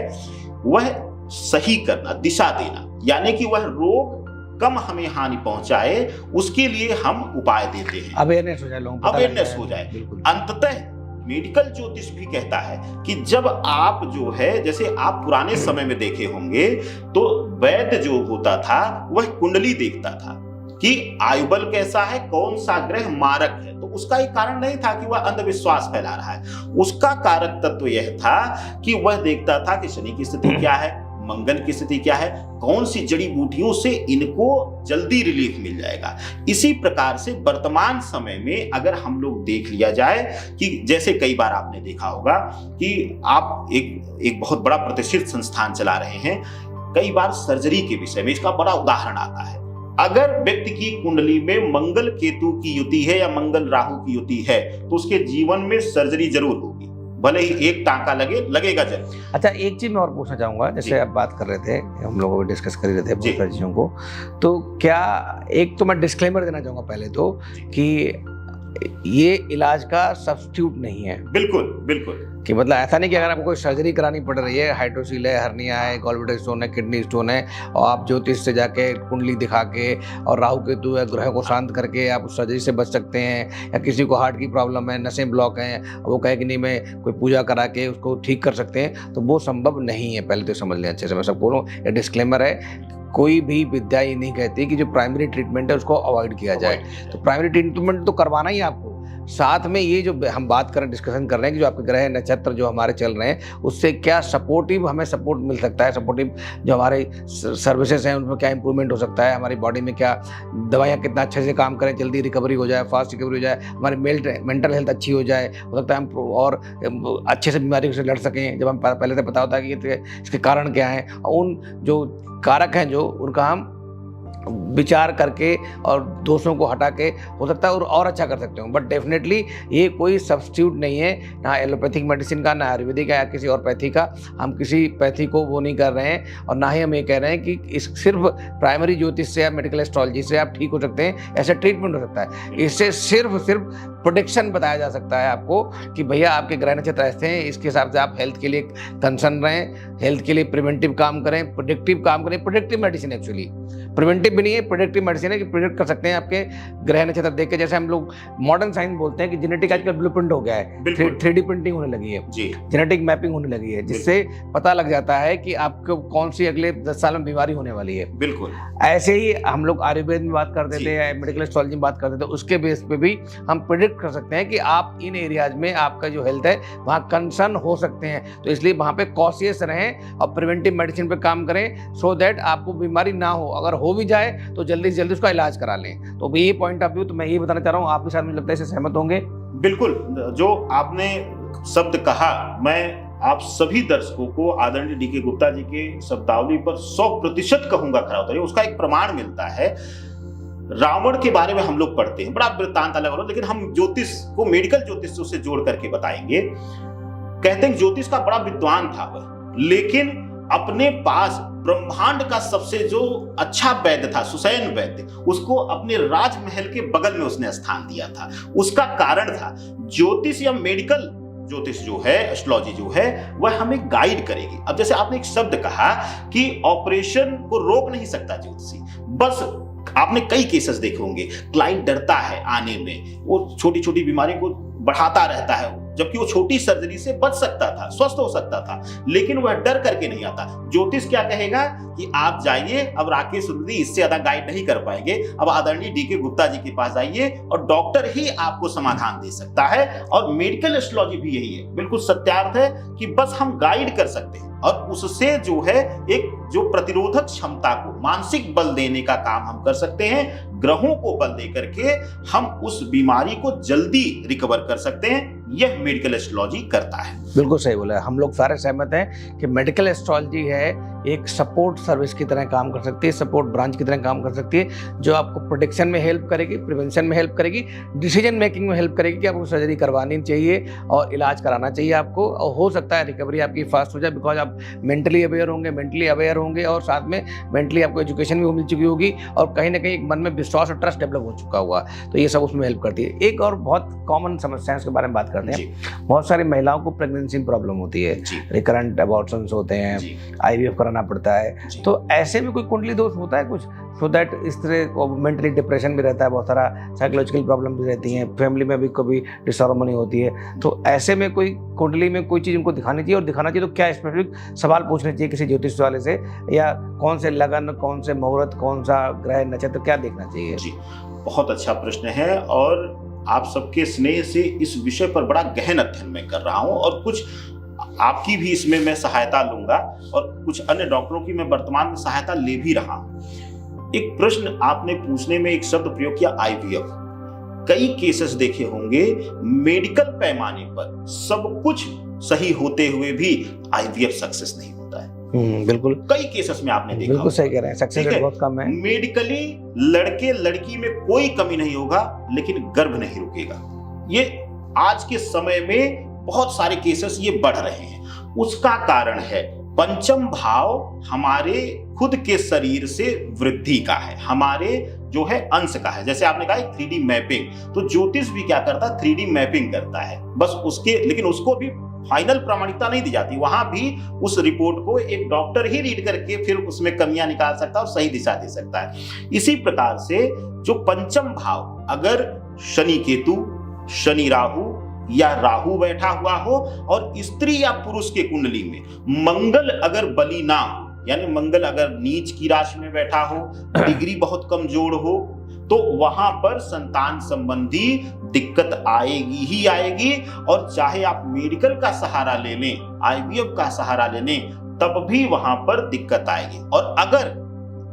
वह सही करना, दिशा देना, यानी कि वह रोग कम हमें हानि पहुंचाए, उसके लिए हम उपाय देते हैं, अवेयरनेस हो जाए, लोगों को अवेयरनेस हो जाए। अंततः मेडिकल ज्योतिष भी कहता है कि जब आप जो है, जैसे आप पुराने समय में देखे होंगे, तो वैद्य जो होता था वह कुंडली देखता था कि आयुबल कैसा है, कौन सा ग्रह मारक है। तो उसका एक कारण नहीं था कि वह अंधविश्वास फैला रहा है, उसका कारक तत्व यह था कि वह देखता था कि शनि की स्थिति क्या है, मंगल की स्थिति क्या है, कौन सी जड़ी बूटियों से इनको जल्दी रिलीफ मिल जाएगा। इसी प्रकार से वर्तमान समय में अगर हम लोग देख लिया जाए कि जैसे कई बार आपने देखा होगा कि आप एक बहुत बड़ा प्रतिष्ठित संस्थान चला रहे हैं, कई बार सर्जरी के विषय में इसका बड़ा उदाहरण आता है। अगर व्यक्ति की कुंडली में मंगल केतु की युति है या मंगल राहु की युति है, तो उसके जीवन में सर्जरी जरूर होगी, भले ही एक टांका लगेगा जरूर। अच्छा, एक चीज मैं और पूछना चाहूंगा, जैसे आप बात कर रहे थे, हम लोगों को डिस्कस कर रहे थे बहुत सारी चीजों को, तो क्या एक तो मैं डिस्क्लेमर देना चाहूंगा पहले तो कि ये इलाज का सब्स्टिट्यूट नहीं है। बिल्कुल बिल्कुल। कि मतलब ऐसा नहीं कि अगर आपको कोई सर्जरी करानी पड़ रही है, हाइड्रोसील है, हर्निया है, गॉलब्लैडर स्टोन है, किडनी स्टोन है, और आप ज्योतिष से जाके कुंडली दिखा के और राहु केतु है ग्रह को शांत करके आप उस सर्जरी से बच सकते हैं। या किसी को हार्ट की प्रॉब्लम है, नसें ब्लॉक हैं, वो कहे कि नहीं मैं कोई पूजा करा के उसको ठीक कर सकते हैं, तो वो संभव नहीं है। पहले तो समझ लें अच्छे से, मैं सब बोलूँ, ये डिस्क्लेमर है। कोई भी विद्या ये नहीं कहती कि जो प्राइमरी ट्रीटमेंट है उसको अवॉइड किया जाए। तो प्राइमरी ट्रीटमेंट तो करवाना ही आपको। साथ में ये जो हम बात कर रहे हैं, डिस्कशन कर रहे हैं कि जो आपके ग्रह नक्षत्र जो हमारे चल रहे हैं उससे क्या सपोर्टिव हमें सपोर्ट मिल सकता है, सपोर्टिव जो हमारे सर्विसेज हैं उनमें क्या इंप्रूवमेंट हो सकता है, हमारी बॉडी में क्या दवाइयाँ कितना अच्छे से काम करें, जल्दी रिकवरी हो जाए, फास्ट रिकवरी हो जाए, हमारी मेंटल हेल्थ अच्छी हो जाए, हो सकता है हम और अच्छे से बीमारी से लड़ सकें। जब हम पहले से पता होता है कि इसके कारण क्या हैं, उन जो कारक हैं जो उनका हम विचार करके और दोषों को हटा के हो सकता है और अच्छा कर सकते हो। बट डेफिनेटली ये कोई सब्स्टिट्यूट नहीं है, ना एलोपैथिक मेडिसिन का, ना आयुर्वेदिक या किसी और पैथी का। हम किसी पैथी को वो नहीं कर रहे हैं, और ना ही हम ये कह रहे हैं कि इस सिर्फ प्राइमरी ज्योतिष से या मेडिकल एस्ट्रोलॉजी से आप ठीक हो सकते हैं, ऐसा ट्रीटमेंट हो सकता है। इससे सिर्फ प्रोटेक्शन बताया जा सकता है आपको कि भैया आपके ग्रह नक्षत्र ऐसे हैं, इसके हिसाब से आप हेल्थ के लिए कंसर्न रहें, हेल्थ के लिए प्रिवेंटिव काम करें, प्रोटेक्टिव काम करें। प्रोटेक्टिव मेडिसिन एक्चुअली प्रिवेंटिव भी नहीं है, प्रोटेक्टिव मेडिसिन है कि प्रोटेक्ट कर सकते हैं आपके ग्रह नक्षत्र देख के। जैसे हम लोग मॉडर्न साइंस बोलते हैं कि जेनेटिक आजकल ब्लूप्रिंट हो गया है, 3D प्रिंटिंग होने लगी है, जेनेटिक मैपिंग होने लगी है, जिससे पता लग जाता है कि आपको कौन सी अगले 10 साल में बीमारी होने वाली है। बिल्कुल ऐसे ही हम लोग आयुर्वेद में बात करते थे या मेडिकल एस्ट्रोलॉजी में बात करते थे, उसके बेस पे भी हम प्रिडिक्ट कर सकते हैं कि आप इन एरियाज में आपका जो हेल्थ है वहाँ कंसर्न हो सकते हैं। तो इसलिए वहाँ पे कॉशियस रहें और प्रिवेंटिव मेडिसिन पे काम करें, सो दैट आपको बीमारी ना हो। अगर हो भी जाए तो जल्दी से जल्दी उसका इलाज करा लें। तो ये पॉइंट ऑफ व्यू तो मैं ये बताना चाह रहा हूँ, आप भी साथ मुझे लगता है इससे सहमत होंगे। बिल्कुल, जो आपने शब्द कहा, मैं आप सभी दर्शकों को आदरणीय डीके गुप्ता जी के शब्दावली पर 100% कहूंगा खरा उतरिए। उसका एक प्रमाण मिलता है। रावण के बारे में हम लोग पढ़ते हैं, बड़ा वृत्तांत अलग अलग, लेकिन हम ज्योतिष को मेडिकल ज्योतिष से जोड़ करके बताएंगे। कहते हैं ज्योतिष का बड़ा विद्वान था वह, लेकिन अपने पास ब्रह्मांड का सबसे जो अच्छा वैद्य था, सुसैन वैद्य, उसको अपने राजमहल के बगल में उसने स्थान दिया था। उसका कारण था ज्योतिष या मेडिकल ज्योतिष जो है, एस्ट्रोलॉजी जो है, वह हमें गाइड करेगी। अब जैसे आपने एक शब्द कहा कि ऑपरेशन को रोक नहीं सकता ज्योतिषी, बस आपने कई केसेस देखे होंगे, क्लाइंट डरता है आने में, वो छोटी छोटी बीमारी को बढ़ाता रहता है, जबकि वो छोटी सर्जरी से बच सकता था, स्वस्थ हो सकता था, लेकिन वह डर करके नहीं आता। ज्योतिष क्या कहेगा कि आप जाइए, अब राकेश रुद्री इससे ज्यादा गाइड नहीं कर पाएंगे, अब आदरणीय डीके गुप्ता जी के पास जाइए और डॉक्टर ही आपको समाधान दे सकता है। और मेडिकल एस्ट्रोलॉजी भी यही है, बिल्कुल सत्यार्थ है कि बस हम गाइड कर सकते हैं और उससे जो है एक जो प्रतिरोधक क्षमता को, मानसिक बल देने का काम हम कर सकते हैं। ग्रहों को बल दे करके हम उस बीमारी को जल्दी रिकवर कर सकते हैं। यह मेडिकल एस्ट्रोलॉजी करता है। बिल्कुल सही बोला, हम लोग सारे सहमत हैं कि मेडिकल एस्ट्रोलॉजी है एक सपोर्ट सर्विस की तरह काम कर सकती है, सपोर्ट ब्रांच की तरह काम कर सकती है, जो आपको प्रोटेक्शन में हेल्प करेगी, प्रिवेंशन में हेल्प करेगी, डिसीजन मेकिंग में हेल्प करेगी कि आपको सर्जरी करवानी चाहिए और इलाज कराना चाहिए आपको, और हो सकता है रिकवरी आपकी फास्ट हो जाए, बिकॉज आप मेंटली अवेयर होंगे और साथ में मेंटली आपको एजुकेशन भी मिल चुकी होगी और कहीं ना कहीं एक मन में विश्वास और ट्रस्ट डेवलप हो चुका हुआ, तो ये सब उसमें हेल्प करती है। एक और बहुत कॉमन समस्या है, उसके बारे में बात करते हैं। बहुत सारी महिलाओं को प्रेगनेंसी प्रॉब्लम होती है, रिकरेंट अबॉर्शंस होते हैं, IVF कराना पड़ता है, तो ऐसे में कोई कुंडली दोष होता है कुछ, सो दैट इस तरह मेंटली डिप्रेशन भी रहता है, बहुत सारा साइकोलॉजिकल प्रॉब्लम भी रहती हैं, फैमिली में भी कभी डिसहार्मनी होती है, तो ऐसे में कोई कुंडली में कोई चीज़ उनको दिखानी चाहिए, और दिखाना चाहिए तो क्या स्पेसिफिक सवाल पूछने चाहिए किसी ज्योतिष वाले से, या कौन से लगन, कौन से मुहूर्त, कौन सा ग्रह नक्षत्र, क्या देखना चाहिए? जी, बहुत अच्छा प्रश्न है और आप सबके स्नेह से इस विषय पर बड़ा गहन अध्ययन मैं कर रहा हूँ और कुछ आपकी भी इसमें मैं सहायता लूंगा और कुछ अन्य डॉक्टरों की मैं वर्तमान में सहायता ले भी रहा हूँ। एक प्रश्न आपने पूछने में एक शब्द प्रयोग किया, IVF। कई केसेस देखे होंगे, मेडिकल पैमाने पर सब कुछ सही होते हुए भी IVF सक्सेस नहीं होता है। बिल्कुल, कई केसेस में आपने देखा, बिल्कुल सही कह रहे हैं, सक्सेस रेट बहुत कम है। मेडिकली लड़के लड़की में कोई कमी नहीं होगा, लेकिन गर्भ नहीं रुकेगा। ये आज के समय में बहुत सारे केसेस ये बढ़ रहे हैं। उसका कारण है पंचम भाव हमारे खुद के शरीर से वृद्धि का है, हमारे जो है अंश का है। जैसे आपने कहा 3D मैपिंग, तो ज्योतिष भी क्या करता है, 3D मैपिंग करता है बस उसके, लेकिन उसको भी फाइनल प्रामाणिकता नहीं दी जाती। वहां भी उस रिपोर्ट को एक डॉक्टर ही रीड करके फिर उसमें कमियां निकाल सकता है और सही दिशा दे सकता है। इसी प्रकार से जो पंचम भाव, अगर शनि केतु, शनि राहु या राहु बैठा हुआ हो और स्त्री या पुरुष के कुंडली में मंगल अगर बली ना हो, यानी मंगल अगर नीच की राशि में बैठा हो, डिग्री बहुत कमजोर हो, तो वहां पर संतान संबंधी दिक्कत आएगी ही आएगी। और चाहे आप मेडिकल का सहारा ले लें, IVF का सहारा ले लें, तब भी वहां पर दिक्कत आएगी। और अगर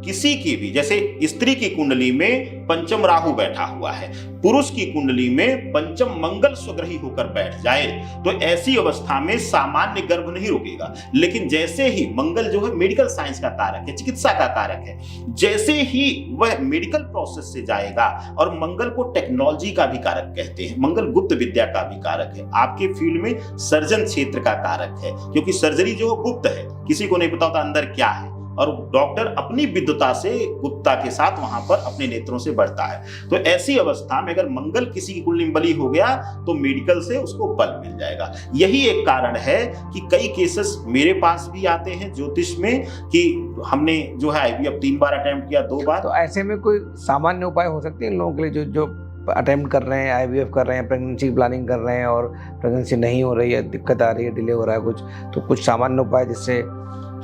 किसी की भी, जैसे स्त्री की कुंडली में पंचम राहु बैठा हुआ है, पुरुष की कुंडली में पंचम मंगल स्वग्रही होकर बैठ जाए, तो ऐसी अवस्था में सामान्य गर्भ नहीं रुकेगा। लेकिन जैसे ही मंगल जो है मेडिकल साइंस का कारक है, चिकित्सा का कारक है, जैसे ही वह मेडिकल प्रोसेस से जाएगा, और मंगल को टेक्नोलॉजी का भी कारक कहते हैं, मंगल गुप्त विद्या का भी कारक है, आपके फील्ड में सर्जन क्षेत्र का कारक है, क्योंकि सर्जरी जो गुप्त है, किसी को नहीं पता होता अंदर क्या है, और डॉक्टर अपनी विद्वता से, गुप्तता के साथ वहां पर अपने नेत्रों से बढ़ता है। तो ऐसी अवस्था में अगर मंगल किसी की कुंडली में बली हो गया तो मेडिकल से उसको बल मिल जाएगा। यही एक कारण है कि कई केसेस मेरे पास भी आते हैं ज्योतिष में कि हमने जो है IVF 3 बार अटेम्प्ट किया, 2 बार। तो ऐसे में कोई सामान्य उपाय हो सकते हैं इन लोगों के लिए जो अटेम्प्ट कर रहे हैं, IVF कर रहे हैं, प्रेगनेंसी प्लानिंग कर रहे हैं और प्रेगनेंसी नहीं हो रही है, दिक्कत आ रही है, डिले हो रहा है कुछ, तो कुछ सामान्य उपाय जिससे?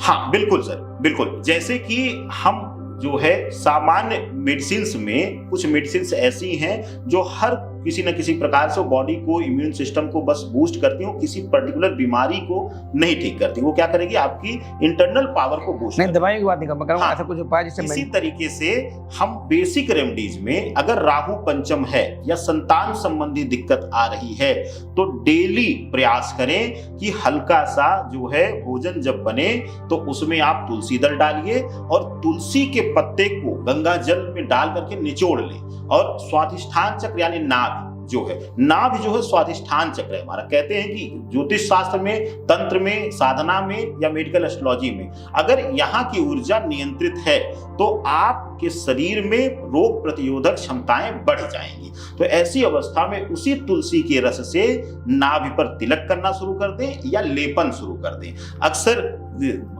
हाँ बिल्कुल सर, बिल्कुल। जैसे कि हम जो है सामान्य मेडिसिन्स में, कुछ मेडिसिन्स ऐसी हैं जो हर किसी न किसी प्रकार से बॉडी को, इम्यून सिस्टम को बस बूस्ट करती हो, किसी पर्टिकुलर बीमारी को नहीं ठीक करती। वो क्या करेगी, आपकी इंटरनल पावर को बूस्ट। नहीं, दवाइयों की बात नहीं कर रहा हूं, ऐसा कुछ उपाय जिससे इसी तरीके से हम बेसिक रेमेडीज में, अगर राहु पंचम है या संतान संबंधी दिक्कत आ रही है, तो डेली प्रयास करें कि हल्का सा जो है भोजन जब बने तो उसमें आप तुलसी दल डालिए और तुलसी के पत्ते को गंगा जल में डाल करके निचोड़ लें। और स्वाधिष्ठान चक्र यानी नाभ जो है, नाभ जो है स्वाधिष्ठान चक्र है हमारा। कहते हैं कि ज्योतिष शास्त्र में, तंत्र में, साधना में या मेडिकल एस्ट्रोलॉजी में, अगर यहाँ की ऊर्जा नियंत्रित है तो आपके शरीर में रोग प्रतिरोधक क्षमताएं बढ़ जाएंगी। तो ऐसी अवस्था में उसी तुलसी के रस से नाभि पर तिलक करना शुरू कर दें या लेपन शुरू कर दें। अक्सर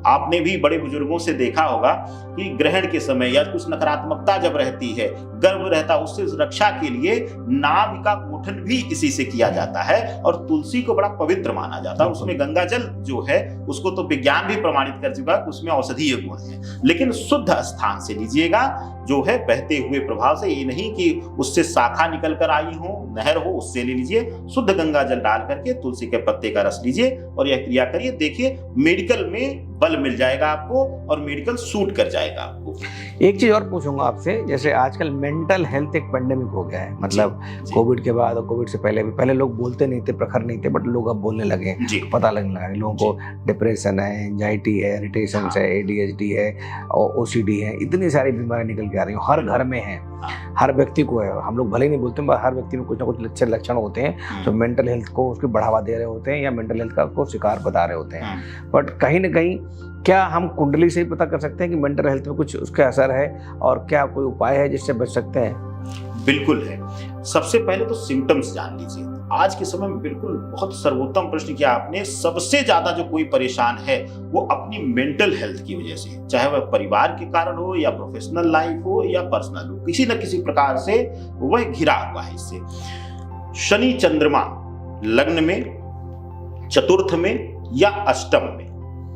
आपने भी बड़े बुजुर्गों से देखा होगा कि ग्रहण के समय या कुछ नकारात्मकता जब रहती है, गर्भ रहता है, उससे रक्षा के लिए नाभि का गठन भी इसी से किया जाता है। और तुलसी को बड़ा पवित्र माना जाता है। उसमें गंगा जल जो है उसको तो विज्ञान भी प्रमाणित कर चुका है, उसमें औषधीय गुण है। लेकिन शुद्ध स्थान से लीजिएगा, जो है बहते हुए प्रभाव से, ये नहीं कि उससे शाखा निकल कर आई हो, नहर हो, उससे ले लीजिए। शुद्ध गंगा जल डाल करके तुलसी के पत्ते का रस लीजिए और यह क्रिया करिए। देखिए मेडिकल में बल मिल जाएगा आपको और मेडिकल सूट कर जाएगा आपको। एक चीज और पूछूंगा आपसे, जैसे आजकल मेंटल हेल्थ एक पेंडेमिक हो गया है, मतलब कोविड के बाद और कोविड से पहले भी। पहले लोग बोलते नहीं थे, प्रखर नहीं थे, बट लोग अब बोलने लगे, पता लगने लगा लोगों को डिप्रेशन है, एंजाइटी है, इरिटेशन है, ADHD है और OCD है, इतनी सारी बीमारियां निकल के आ रही हैं, हर घर में है, हर व्यक्ति को है। हम लोग भले ही नहीं बोलते, पर हर व्यक्ति में कुछ ना कुछ लक्षण होते हैं जो मेंटल हेल्थ को उसकी बढ़ावा दे रहे होते हैं या मेंटल हेल्थ का को शिकार बता रहे होते हैं। बट कहीं ना कहीं क्या हम कुंडली से ही पता कर सकते हैं कि मेंटल हेल्थ में कुछ उसका असर है, और क्या कोई उपाय है जिससे बच सकते हैं? बिल्कुल है। सबसे पहले तो सिम्टम्स जान लीजिए। आज के समय में बिल्कुल बहुत सर्वोत्तम प्रश्न किया आपने। सबसे ज्यादा जो कोई परेशान है वो अपनी मेंटल हेल्थ की वजह से, चाहे वह परिवार के कारण हो या प्रोफेशनल लाइफ हो या पर्सनल हो, किसी न किसी प्रकार से वह घिरा हुआ है इससे। शनि चंद्रमा लग्न में, चतुर्थ में या अष्टम में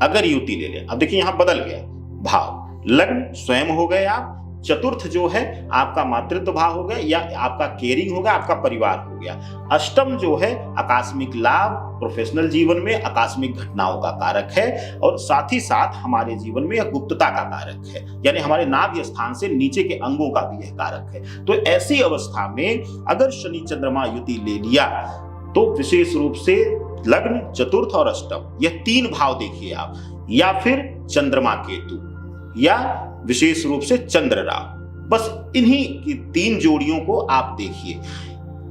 अगर युति ले लें, अब देखिए यहां बदल गया भाव, लग्न स्वयं हो गए आप, चतुर्थ जो है आपका मातृत्व भाव हो गया या आपका केयरिंग हो गया, आपका परिवार हो गया। अष्टम जो है आकस्मिक लाभ, प्रोफेशनल जीवन में आकस्मिक घटनाओं का कारक है और साथ ही साथ हमारे जीवन में यह गुप्तता का कारक है, यानी हमारे नाभि स्थान से नीचे के अंगों का भी यह कारक है। तो ऐसी अवस्था में अगर शनि चंद्रमा युति ले लिया तो विशेष रूप से लग्न, चतुर्थ और अष्टम, यह 3 भाव देखिए आप, या फिर चंद्रमा केतु या विशेष रूप से चंद्र राहु, बस इन्हीं की 3 जोड़ियों को आप देखिए।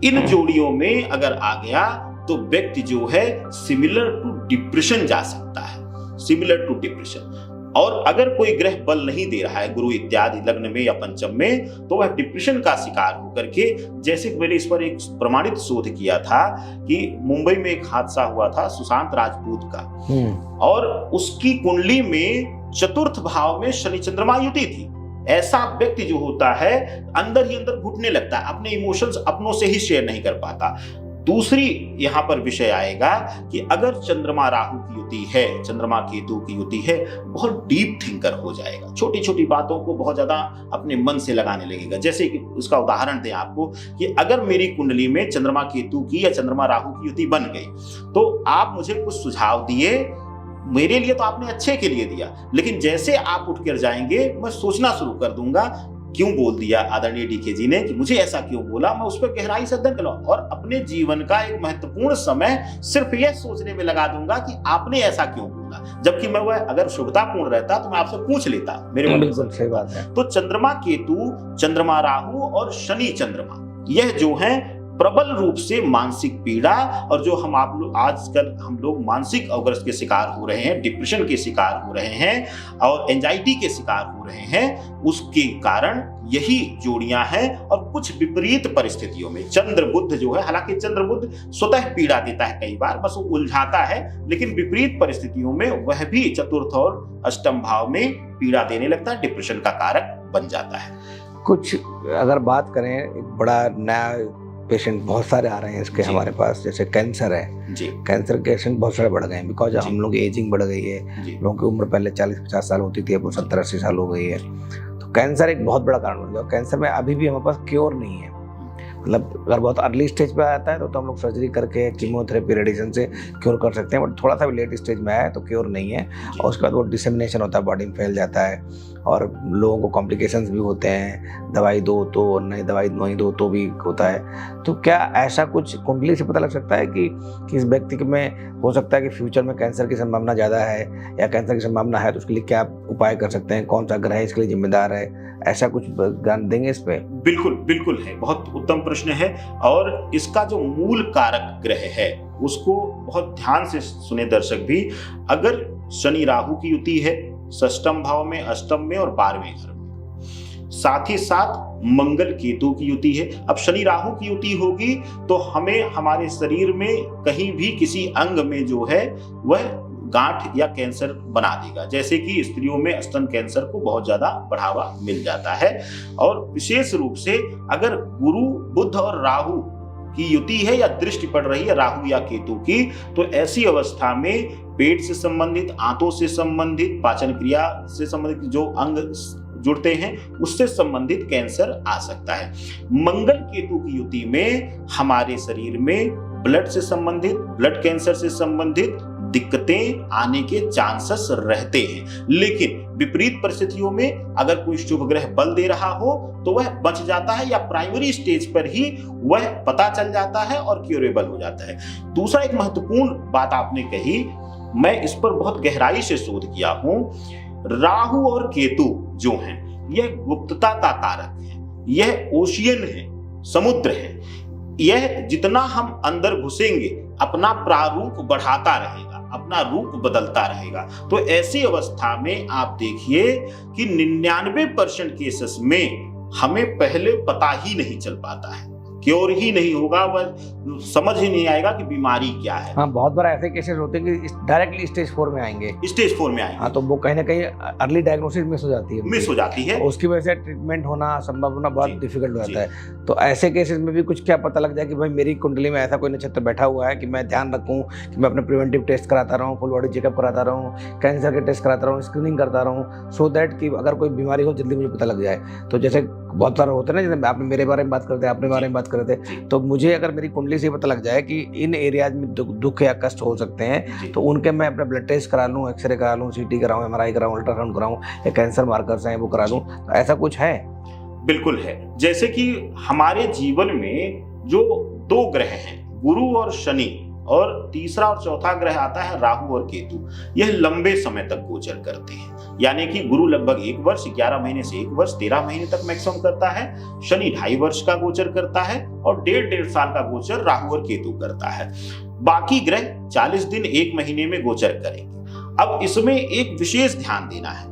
इन जोड़ियों में अगर आ गया तो व्यक्ति जो है सिमिलर टू डिप्रेशन जा सकता है, सिमिलर टू डिप्रेशन। और अगर कोई ग्रह बल नहीं दे रहा है गुरु इत्यादि लग्न में या पंचम में, तो वह डिप्रेशन का शिकार होकर के, जैसे कि मैंने इस पर एक प्रमाणित शोध किया था कि मुंबई में एक हादसा हुआ था सुशांत राजपूत का, और उसकी कुंडली में चतुर्थ भाव में शनि चंद्रमा युति थी। ऐसा व्यक्ति जो होता है अंदर ही अंदर घुटने लगता है, अपने इमोशंस अपनों से ही शेयर नहीं कर पाता। दूसरी यहाँ पर विषय आएगा कि अगर चंद्रमा राहु की युति है, चंद्रमा केतु की युति है, बहुत डीप थिंकर हो जाएगा, छोटी छोटी बातों को बहुत ज्यादा अपने मन से लगाने लगेगा। जैसे कि उसका उदाहरण दें आपको कि अगर मेरी कुंडली में चंद्रमा केतु की या चंद्रमा राहु की युति बन गई, तो आप मुझे कुछ सुझाव दिए, मेरे लिए तो आपने अच्छे के लिए दिया, लेकिन जैसे आप उठ कर जाएंगे मैं सोचना शुरू कर दूंगा क्यों बोल दिया आदरणीय डीके जी ने, कि मुझे ऐसा क्यों बोला। मैं उस पर गहराई से अध्ययन करूंगा और अपने जीवन का एक महत्वपूर्ण समय सिर्फ यह सोचने में लगा दूंगा कि आपने ऐसा क्यों बोला, जबकि मैं वह अगर शुभतापूर्ण रहता तो मैं आपसे पूछ लेता। मेरे बिल्कुल सही बात है। तो चंद्रमा केतु, चंद्रमा राहु और शनि चंद्रमा, यह जो है प्रबल रूप से मानसिक पीड़ा, और जो हम आप लोग आजकल हम लोग मानसिक अवग्रस्त के शिकार हो रहे हैं, डिप्रेशन के शिकार हो रहे हैं और एंजाइटी के शिकार हो रहे हैं, उसके कारण यही जोड़ियां हैं। और कुछ विपरीत परिस्थितियों में चंद्र बुध जो है, हालांकि चंद्र बुध स्वतः पीड़ा देता है, कई बार बस वो उलझाता है, लेकिन विपरीत परिस्थितियों में वह भी चतुर्थ और अष्टम भाव में पीड़ा देने लगता है, डिप्रेशन का कारक बन जाता है। कुछ अगर बात करें, एक बड़ा नया पेशेंट बहुत सारे आ रहे हैं इसके हमारे पास, जैसे कैंसर है जी, कैंसर के पेशेंट बहुत सारे बढ़ गए हैं, बिकॉज हम लोग की एजिंग बढ़ गई है, लोगों की उम्र पहले 40-50 साल होती थी, अब 70-80 साल हो गई है। तो कैंसर एक बहुत बड़ा कारण बन गया। कैंसर में अभी भी हमारे पास क्योर नहीं है, मतलब अगर बहुत अर्ली स्टेज पे आता है तो हम लोग सर्जरी करके कीमोथेरेपी रेडिएशन से क्योर कर सकते हैं, बट थोड़ा सा भी लेट स्टेज में आया है तो क्योर नहीं है, और उसके बाद वो डिसेमिनेशन होता है, बॉडी में फैल जाता है और लोगों को कॉम्प्लिकेशंस भी होते हैं, दवाई दो तो नहीं, दवाई नहीं दो तो भी होता है। तो क्या ऐसा कुछ कुंडली से पता लग सकता है कि इस व्यक्ति में हो सकता है कि फ्यूचर में कैंसर की संभावना ज़्यादा है, या कैंसर की संभावना है तो उसके लिए क्या उपाय कर सकते हैं, कौन सा ग्रह इसके लिए जिम्मेदार है, ऐसा कुछ ज्ञान देंगे इस पे? बिल्कुल बिल्कुल है, बहुत उत्तम प्रश्न है। और इसका जो मूल कारक ग्रह है उसको बहुत ध्यान से सुने दर्शक भी। अगर शनि राहु की युति है षष्ठम भाव में, अष्टम में और 12वें घर में, साथ ही साथ मंगल केतु की युति है। अब शनि राहु की युति होगी तो हमें हमारे शरीर में कहीं भी किसी अंग में जो है वह गांठ या कैंसर बना देगा, जैसे कि स्त्रियों में स्तन कैंसर को बहुत ज्यादा बढ़ावा मिल जाता है। और विशेष रूप से अगर गुरु बुध और राहु की युति है या दृष्टि पड़ रही है राहु या केतु की, तो ऐसी अवस्था में पेट से संबंधित, आंतों से संबंधित, पाचन क्रिया से संबंधित जो अंग जुड़ते हैं उससे संबंधित कैंसर आ सकता है। मंगल केतु की युति में हमारे शरीर में ब्लड से संबंधित, ब्लड कैंसर से संबंधित दिक्कतें आने के चांसेस रहते हैं, लेकिन विपरीत परिस्थितियों में अगर कोई शुभ ग्रह बल दे रहा हो तो वह बच जाता है, या प्राइमरी स्टेज पर ही वह पता चल जाता है और क्यूरेबल हो जाता है। दूसरा एक महत्वपूर्ण बात आपने कही, मैं इस पर बहुत गहराई से शोध किया हूं। राहु और केतु जो हैं यह गुप्तता का कारक है, यह ओशियन है, समुद्र है। यह जितना हम अंदर घुसेंगे अपना प्रारूप बढ़ाता रहेगा, अपना रूप बदलता रहेगा। तो ऐसी अवस्था में आप देखिए कि 99% केसेस में हमें पहले पता ही नहीं चल पाता है, क्योर ही नहीं होगा, वह समझ ही नहीं आएगा कि बीमारी क्या है। हाँ, बहुत बार ऐसे केसेस होते हैं कि डायरेक्टली स्टेज 4 में आएंगे, स्टेज 4 में आएंगे। हाँ, तो वो कहीं ना कहीं अर्ली डायग्नोसिस मिस हो जाती है, उसकी वजह से ट्रीटमेंट होना संभव होना बहुत डिफिकल्ट हो जाता है। तो ऐसे केसेस में भी कुछ क्या पता लग जाए कि भाई मेरी कुंडली में ऐसा कोई नक्षत्र बैठा हुआ है, कि मैं ध्यान रखूं कि मैं अपने प्रिवेंटिव टेस्ट कराता रहूं, फुल बॉडी चेकअप कराता रहूं, कैंसर के टेस्ट कराता रहूं, स्क्रीनिंग करता रहूं, सो दैट कि अगर कोई बीमारी हो जल्दी मुझे पता लग जाए। तो जैसे बहुत सारे होते हैं ना, जैसे आपने मेरे बारे में बात करते हैं, अपने बारे में बात करते थे, तो मुझे अगर मेरी कुंडली से पता लग जाए कि इन एरियाज में दुख या कष्ट हो सकते हैं, तो उनके मैं अपना ब्लड टेस्ट करा लूँ, एक्सरे करा लूँ, सीटी कराऊँ, MRI कराऊँ, अल्ट्रासाउंड कराऊँ, या कैंसर मार्कर्स हैं वो करा लूँ, तो ऐसा कुछ है? बिल्कुल है। जैसे कि हमारे जीवन में जो 2 ग्रह हैं, गुरु और शनि, और तीसरा और चौथा ग्रह आता है राहु और केतु, यह लंबे समय तक गोचर करते हैं। यानी कि गुरु लगभग 1 वर्ष, 11 महीने से 1 वर्ष, 13 महीने तक मैक्सिमम करता है। शनि 2.5 वर्ष का गोचर करता है, और 1.5 साल का गोचर राहु और केतु करता है। बाकी ग्रह 40 दिन 1 महीने में गोचर करेंगे। अब इसमें एक विशेष ध्यान देना है।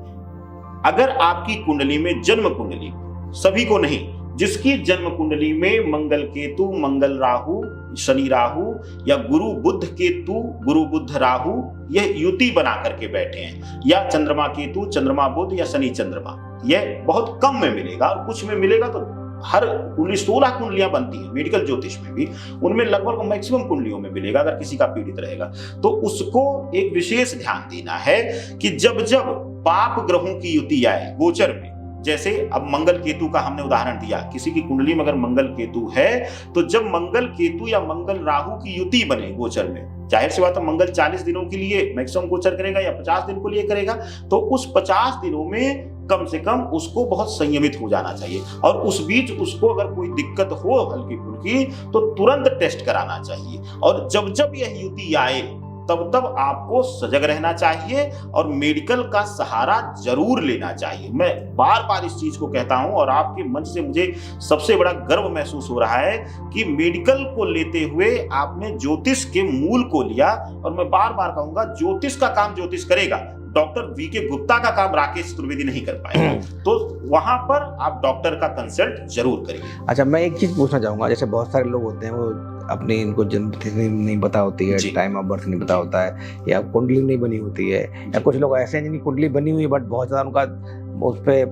अगर आपकी कुंडली में, जन्म कुंडली, सभी को नहीं, जिसकी जन्म कुंडली में मंगल केतु, मंगल राहु, शनि राहु या गुरु बुध केतु, गुरु बुध राहु यह युति बना करके बैठे हैं, या चंद्रमा केतु, चंद्रमा बुध या शनि चंद्रमा, यह बहुत कम में मिलेगा और कुछ में मिलेगा तो हर कुंडली 16 कुंडलियां बनती है मेडिकल ज्योतिष में भी, उनमें लगभग मैक्सिमम कुंडलियों में मिलेगा अगर किसी का पीड़ित रहेगा। तो उसको एक विशेष ध्यान देना है कि जब जब पाप ग्रहों की युति आए गोचर में, जैसे अब मंगल केतु का हमने उदाहरण दिया, किसी की कुंडली में अगर मंगल केतु है तो जब मंगल केतु या मंगल राहु की युति बने गोचर में, जाहिर सी बात है मंगल 40 दिनों के लिए मैक्सिमम गोचर करेगा या 50 दिन के लिए करेगा, तो उस 50 दिनों में कम से कम उसको बहुत संयमित हो जाना चाहिए और उस बीच उसको अगर कोई दिक्कत हो हल्की फुल्की तो तुरंत टेस्ट कराना चाहिए। और जब जब यह युति आए तब तब आपको सजग रहना चाहिए और मेडिकल का सहारा जरूर लेना चाहिए। मैं बार बार इस चीज को कहता हूं और आपके मंच से मुझे सबसे बड़ा गर्व महसूस हो रहा है कि मेडिकल को लेते हुए आपने ज्योतिष के मूल को लिया। और मैं बार बार कहूंगा, ज्योतिष का काम ज्योतिष करेगा, डॉक्टर वीके गुप्ता का काम राकेश चतुर्वेदी नहीं कर पाएगा, तो वहां पर आप डॉक्टर का कंसल्ट जरूर करिए। अच्छा, मैं एक चीज पूछना चाहूंगा, जैसे बहुत सारे लोग होते हैं वो अपनी इनको जन्म तिथि नहीं पता होती है, टाइम ऑफ बर्थ नहीं पता होता है, या कुंडली नहीं बनी होती है, या कुछ लोग ऐसे हैं जिनकी कुंडली बनी हुई है बट बहुत ज्यादा उनका उस पर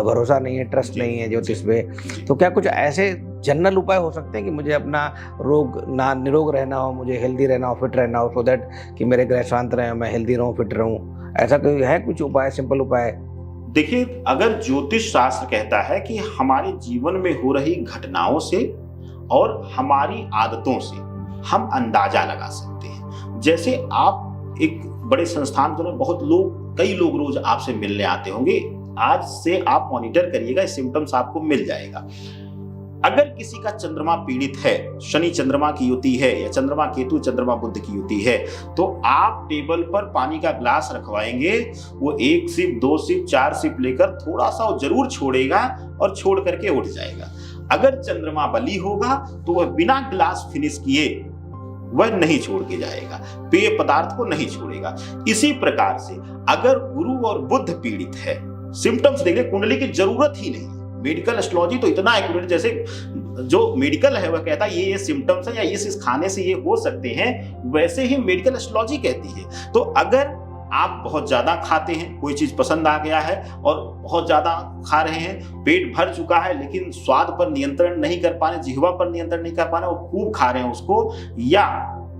भरोसा नहीं है, ट्रस्ट नहीं है ज्योतिष पे, तो क्या कुछ ऐसे जनरल उपाय हो सकते हैं कि मुझे अपना निरोग रहना हो, मुझे हेल्दी रहना हो, फिट रहना हो, सो दैट कि मेरे ग्रह शांत रहे, मैं हेल्दी रहूं, फिट रहूं, ऐसा कोई है कुछ उपाय, सिंपल उपाय? देखिए, अगर ज्योतिष शास्त्र कहता है कि हमारे जीवन में हो रही घटनाओं से और हमारी आदतों से हम अंदाजा लगा सकते हैं। जैसे आप एक बड़े संस्थान में बहुत लोग, कई लोग रोज आपसे मिलने आते होंगे, आज से आप मॉनिटर करिएगा, सिम्टम्स आपको मिल जाएगा। अगर किसी का चंद्रमा पीड़ित है, शनि चंद्रमा की युति है या चंद्रमा केतु चंद्रमा बुध की युति है, तो आप टेबल पर पानी का ग्लास रखवाएंगे, वो 1 सिप 2 सिप 4 सिप लेकर थोड़ा सा वो जरूर छोड़ेगा और छोड़ करके उठ जाएगा। अगर चंद्रमा बली होगा तो वह बिना ग्लास फिनिश किए वह नहीं छोड़ के जाएगा, पेय पदार्थ को नहीं छोड़ेगा। इसी प्रकार से अगर गुरु और बुध पीड़ित है, सिम्टम्स देखिए, कुंडली की जरूरत ही नहीं। मेडिकल एस्ट्रोलॉजी तो इतना एक्यूरेट, जैसे जो मेडिकल है वह कहता है ये सिम्टम्स है या इस खाने से ये हो सकते हैं, वैसे ही मेडिकल एस्ट्रोलॉजी कहती है। तो अगर आप बहुत ज्यादा खाते हैं, कोई चीज पसंद आ गया है और बहुत ज्यादा खा रहे हैं, पेट भर चुका है लेकिन स्वाद पर नियंत्रण नहीं कर पा रहे, जिह्वा पर नियंत्रण नहीं कर पा रहे और खूब खा रहे हैं उसको, या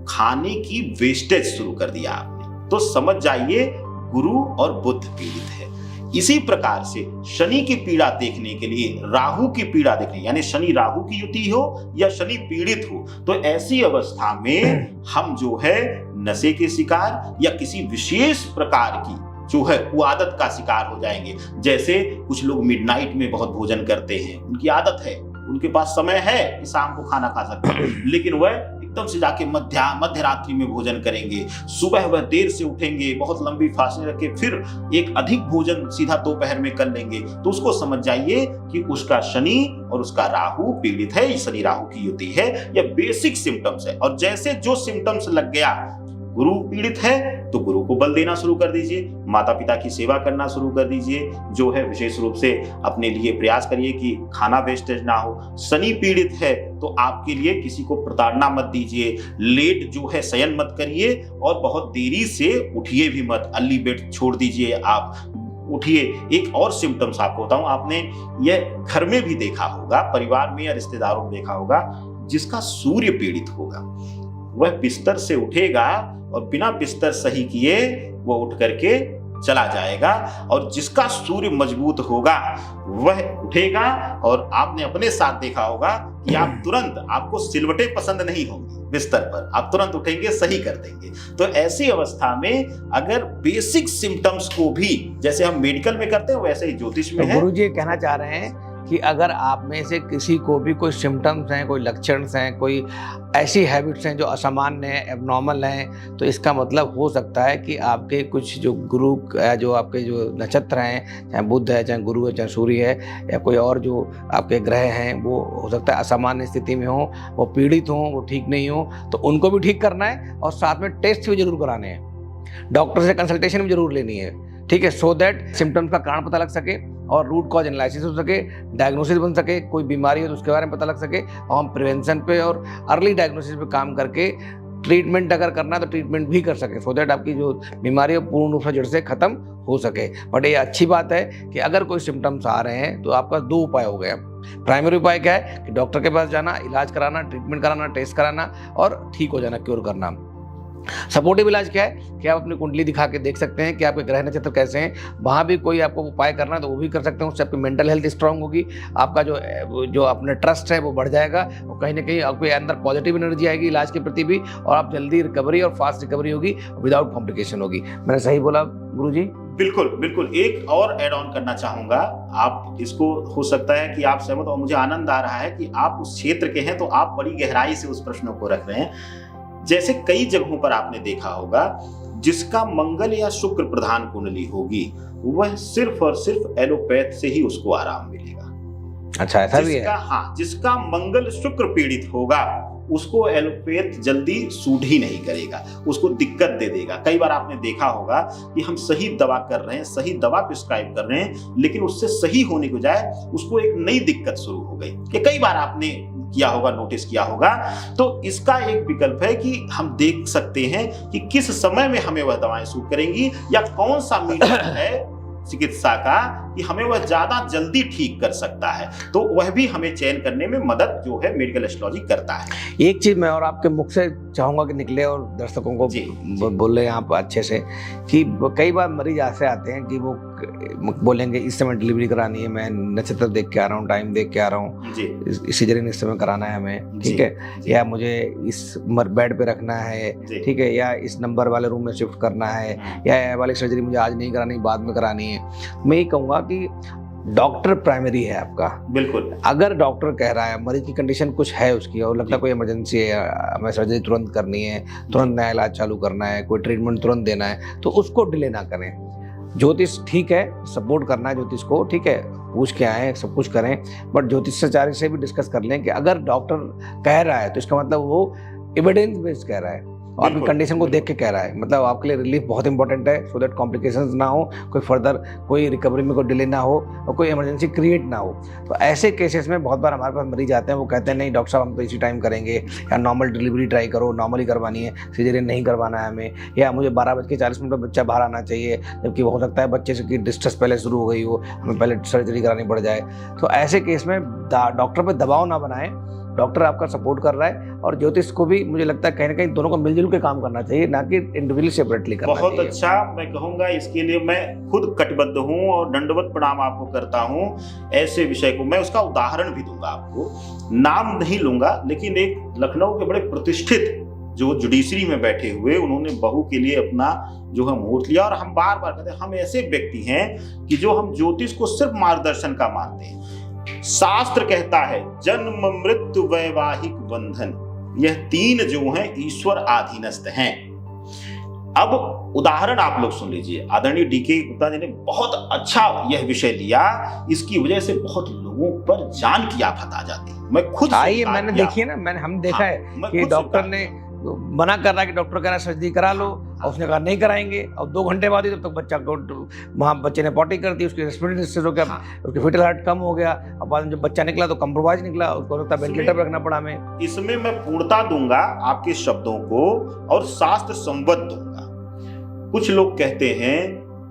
खाने की वेस्टेज शुरू कर दिया आपने, तो समझ जाइए गुरु और बुध पीड़ित है। इसी प्रकार से शनि की पीड़ा देखने के लिए, राहु की पीड़ा देखने, यानी शनि राहु की युति हो या शनि पीड़ित हो, तो ऐसी अवस्था में हम जो है नशे के शिकार या किसी विशेष प्रकार की जो है वो आदत का शिकार हो जाएंगे। जैसे कुछ लोग मिडनाइट में बहुत भोजन करते हैं, उनकी आदत है, उनके पास समय है कि शाम को खाना खा सकते हैं, लेकिन वह एकदम से जाके मध्य रात्रि में भोजन करेंगे, सुबह वह देर से उठेंगे, बहुत लंबी फासले रख के फिर एक अधिक भोजन सीधा दोपहर में कर लेंगे, तो उसको समझ जाइए कि उसका शनि और उसका राहु पीड़ित है, शनि राहु की युति है, या बेसिक सिम्टम्स है। और जैसे जो सिम्टम्स लग गया, गुरु पीड़ित है तो गुरु को बल देना शुरू कर दीजिए, माता पिता की सेवा करना शुरू कर दीजिए, जो है विशेष रूप से अपने लिए प्रयास करिए कि खाना वेस्टेज ना हो। शनि पीड़ित है तो आपके लिए किसी को प्रताड़ना मत दीजिए, लेट जो है शयन मत करिए और बहुत देरी से उठिए भी मत, अर्ली बेड छोड़ दीजिए, आप उठिए। एक और सिम्टम्स आपको बताऊं, आपने यह घर में भी देखा होगा, परिवार में या रिश्तेदारों में देखा होगा, जिसका सूर्य पीड़ित होगा वह बिस्तर से उठेगा और बिना बिस्तर सही किए वो उठ करके चला जाएगा, और जिसका सूर्य मजबूत होगा वह उठेगा। और आपने अपने साथ देखा होगा कि आप तुरंत, आपको सिलवटें पसंद नहीं होंगी बिस्तर पर, आप तुरंत उठेंगे, सही कर देंगे। तो ऐसी अवस्था में अगर बेसिक सिम्टम्स को भी जैसे हम मेडिकल में करते हैं वैसे ही ज्योतिष में है। गुरुजी कहना चाह रहे हैं कि अगर आप में से किसी को भी कोई सिम्टम्स हैं, कोई लक्षण हैं, कोई ऐसी हैबिट्स हैं जो असामान्य हैं, एबनॉर्मल हैं, तो इसका मतलब हो सकता है कि आपके कुछ जो गुरु, जो आपके जो नक्षत्र हैं, चाहे बुध है, चाहे गुरु है, चाहे सूर्य है, या कोई और जो आपके ग्रह हैं, वो हो सकता है असामान्य स्थिति में हो, वो पीड़ित हों, वो ठीक नहीं हो, तो उनको भी ठीक करना है और साथ में टेस्ट भी जरूर कराने हैं। डॉक्टर से कंसल्टेशन भी जरूर लेनी है, ठीक है, सो दैट सिम्टम्स का कारण पता लग सके और रूट कॉज एनालिसिस हो सके, डायग्नोसिस बन सके, कोई बीमारी हो तो उसके बारे में पता लग सके और हम प्रिवेंशन पे और अर्ली डायग्नोसिस पे काम करके ट्रीटमेंट अगर करना है तो ट्रीटमेंट भी कर सके, सो दैट आपकी जो बीमारी है पूर्ण रूप से जड़ से खत्म हो सके। बट ये अच्छी बात है कि अगर कोई सिम्टम्स आ रहे हैं तो आपका 2 उपाय हो गए। प्राइमरी उपाय क्या है कि डॉक्टर के पास जाना, इलाज कराना, ट्रीटमेंट कराना, टेस्ट कराना और ठीक हो जाना, क्योर करना। सपोर्टिव इलाज क्या है कि आप अपनी कुंडली दिखा के देख सकते हैं कि आपके ग्रह नक्षत्र कैसे हैं, वहाँ भी कोई आपको उपाय करना है तो वो भी कर सकते हैं। उससे आपकी मेंटल हेल्थ स्ट्रांग होगी, आपका जो अपना ट्रस्ट है वो बढ़ जाएगा और कहीं ना कहीं आपके अंदर पॉजिटिव एनर्जी आएगी इलाज के प्रति भी, और आप जल्दी रिकवरी और फास्ट रिकवरी होगी, विदाउट कॉम्प्लिकेशन होगी। मैंने सही बोला गुरुजी? बिल्कुल बिल्कुल। एक और ऐड ऑन करना चाहूंगा, आप इसको हो सकता है कि आप सहमत, और मुझे आनंद आ रहा है कि आप उस क्षेत्र के हैं तो आप बड़ी गहराई से उस प्रश्न को रख रहे हैं। जैसे कई जगहों पर आपने देखा होगा जिसका मंगल या शुक्र प्रधान कुंडली होगी वह सिर्फ और सिर्फ एलोपैथ से ही उसको आराम मिलेगा। अच्छा, ऐसा भी है? हाँ, जिसका मंगल शुक्र पीड़ित होगा उसको एलोपैथ जल्दी सूट ही नहीं करेगा, उसको दिक्कत दे देगा। कई बार आपने देखा होगा कि हम सही दवा कर रहे हैं, सही दवा प्रिस्क्राइब कर रहे हैं, लेकिन उससे सही होने के बजाय उसको एक नई दिक्कत शुरू हो गई। कि कई बार आपने किया होगा, नोटिस किया होगा। तो इसका एक विकल्प है कि हम देख सकते हैं कि किस समय में हमें वह दवाएं सूट करेंगी या कौन सा मीडियम है चिकित्सा का कि हमें वह ज्यादा जल्दी ठीक कर सकता है, तो वह भी हमें चयन करने में मदद जो है मेडिकल एस्ट्रोलॉजी करता है। एक चीज मैं और आपके मुख से चाहूंगा कि निकले और दर्शकों को बोले आप अच्छे से कि कई बार मरीज ऐसे आते हैं कि वो बोलेंगे इस समय डिलीवरी करानी है, मैं नक्षत्र देख के आ रहा हूँ, टाइम देख के आ रहा हूँ, सिजरियन इस समय कराना है हमें, ठीक है, या मुझे इस बेड पे रखना है, ठीक है, या इस नंबर वाले रूम में शिफ्ट करना है, या ये वाली सर्जरी मुझे आज नहीं करानी, बाद में करानी है। मैं ये कहूँगा कि डॉक्टर प्राइमरी है आपका। बिल्कुल। अगर डॉक्टर कह रहा है मरीज की कंडीशन कुछ है उसकी और लगता है कोई इमरजेंसी है, हमें सर्जरी तुरंत करनी है, तुरंत नया इलाज चालू करना है, कोई ट्रीटमेंट तुरंत देना है, तो उसको डिले ना करें। ज्योतिष ठीक है, सपोर्ट करना है ज्योतिष को, ठीक है, पूछ के आए, सब कुछ करें, बट ज्योतिषाचार्य से भी डिस्कस कर लें कि अगर डॉक्टर कह रहा है तो इसका मतलब वो एविडेंस बेस्ड कह रहा है और आपकी कंडीशन को देख के कह रहा है, मतलब आपके लिए रिलीफ बहुत इंपॉर्टेंट है, सो दैट कॉम्प्लिकेशंस ना हो, कोई फर्दर कोई रिकवरी में कोई डिले ना हो और कोई इमरजेंसी क्रिएट ना हो। तो ऐसे केसेस में बहुत बार हमारे पास मरीज आते हैं, वो कहते हैं नहीं डॉक्टर साहब हम तो इसी टाइम करेंगे, या नॉर्मल डिलीवरी ट्राई करो, नॉर्मली करवानी है, सिजेरियन नहीं करवाना है हमें, या मुझे 12:40 पर बच्चा बाहर आना चाहिए, जबकि हो सकता है बच्चे की डिस्ट्रेस पहले शुरू हो गई हो, हमें पहले सर्जरी करानी पड़ जाए। तो ऐसे केस में डॉक्टर पर दबाव ना बनाएं, डॉक्टर आपका सपोर्ट कर रहा है और ज्योतिष को भी मुझे लगता है कहीं ना कहीं दोनों को मिलजुल के काम करना चाहिए, ना कि इंडिविजुअली सेपरेटली करना चाहिए। बहुत अच्छा, मैं कहूंगा इसके लिए मैं खुद कटिबद्ध हूं और दंडवत प्रणाम आपको करता हूं। ऐसे विषय को मैं उसका उदाहरण भी दूंगा, आपको नाम नहीं लूंगा, लेकिन एक लखनऊ के बड़े प्रतिष्ठित जो जुडिशरी में बैठे हुए, उन्होंने बहू के लिए अपना जो है मुहूर्त लिया। और हम बार बार कहते हैं हम ऐसे व्यक्ति हैं कि जो हम ज्योतिष को सिर्फ मार्गदर्शन का मानते हैं। शास्त्र कहता है जन्म मृत्यु वैवाहिक बंधन, यह 3 जो हैं ईश्वर अधीनस्थ हैं। अब उदाहरण आप लोग सुन लीजिए, आदरणीय डीके गुप्ता जी ने बहुत अच्छा यह विषय लिया, इसकी वजह से बहुत लोगों पर जान की आफत आ जाती है। मैं खुद मैंने देखी है ना, हम देखा है कि डॉक्टर ने मना कर रहा है कि डॉक्टर कह रहा है सर्जरी करा लो, और उसने कहा नहीं कराएंगे, और 2 घंटे बाद ही तब तक बच्चा को वहाँ बच्चे ने पॉटी कर दी, उसकी रेस्पिरेटरी डिस्ट्रेस हो गया, उसकी फीटल हार्ट कम हो गया, और बाद में जब बच्चा निकला तो कम्प्रोमाइज निकला, उसको लगता है वेंटिलेटर पर रखना पड़ा हमें। इसमें मैं पूर्णता दूंगा आपके शब्दों को और शास्त्र संबद्ध दूंगा। कुछ लोग कहते हैं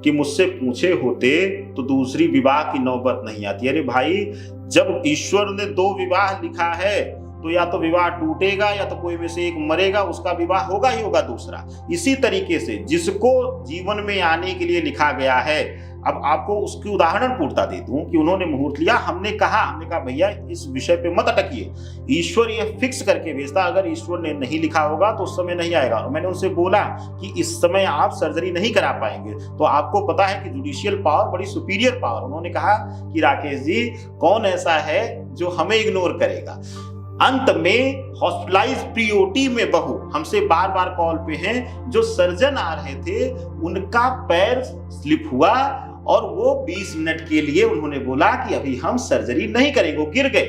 कि मुझसे पूछे होते तो दूसरी विवाह की नौबत नहीं आती। अरे भाई, जब ईश्वर ने 2 विवाह लिखा है तो या तो विवाह टूटेगा या तो कोई में से एक मरेगा, उसका विवाह होगा ही होगा दूसरा। इसी तरीके से जिसको जीवन में आने के लिए लिखा गया है, अब आपको उसकी उदाहरण पूर्णता दे दूं कि उन्होंने मुहूर्त लिया, हमने कहा भैया इस विषय पे मत अटकिए, ईश्वर ये फिक्स करके भेजता, अगर ईश्वर ने नहीं लिखा होगा तो उस समय नहीं आएगा। और मैंने उनसे बोला कि इस समय आप सर्जरी नहीं करा पाएंगे, तो आपको पता है कि जुडिशियल पावर बड़ी सुपीरियर पावर। उन्होंने कहा कि राकेश जी, कौन ऐसा है जो हमें इग्नोर करेगा। अंत में हॉस्पिटलाइज प्रीओटी में बहू हमसे बार बार कॉल पे हैं, जो सर्जन आ रहे थे उनका पैर स्लिप हुआ और वो 20 मिनट के लिए उन्होंने बोला कि अभी हम सर्जरी नहीं करेंगे, गिर गए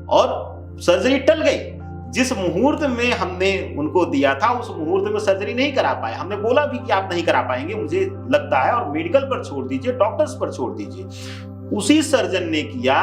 और सर्जरी टल गई। जिस मुहूर्त में हमने उनको दिया था उस मुहूर्त में सर्जरी नहीं करा पाए। हमने बोला भी कि आप नहीं करा पाएंगे, मुझे लगता है, और मेडिकल पर छोड़ दीजिए, डॉक्टर्स पर छोड़ दीजिए। उसी सर्जन ने किया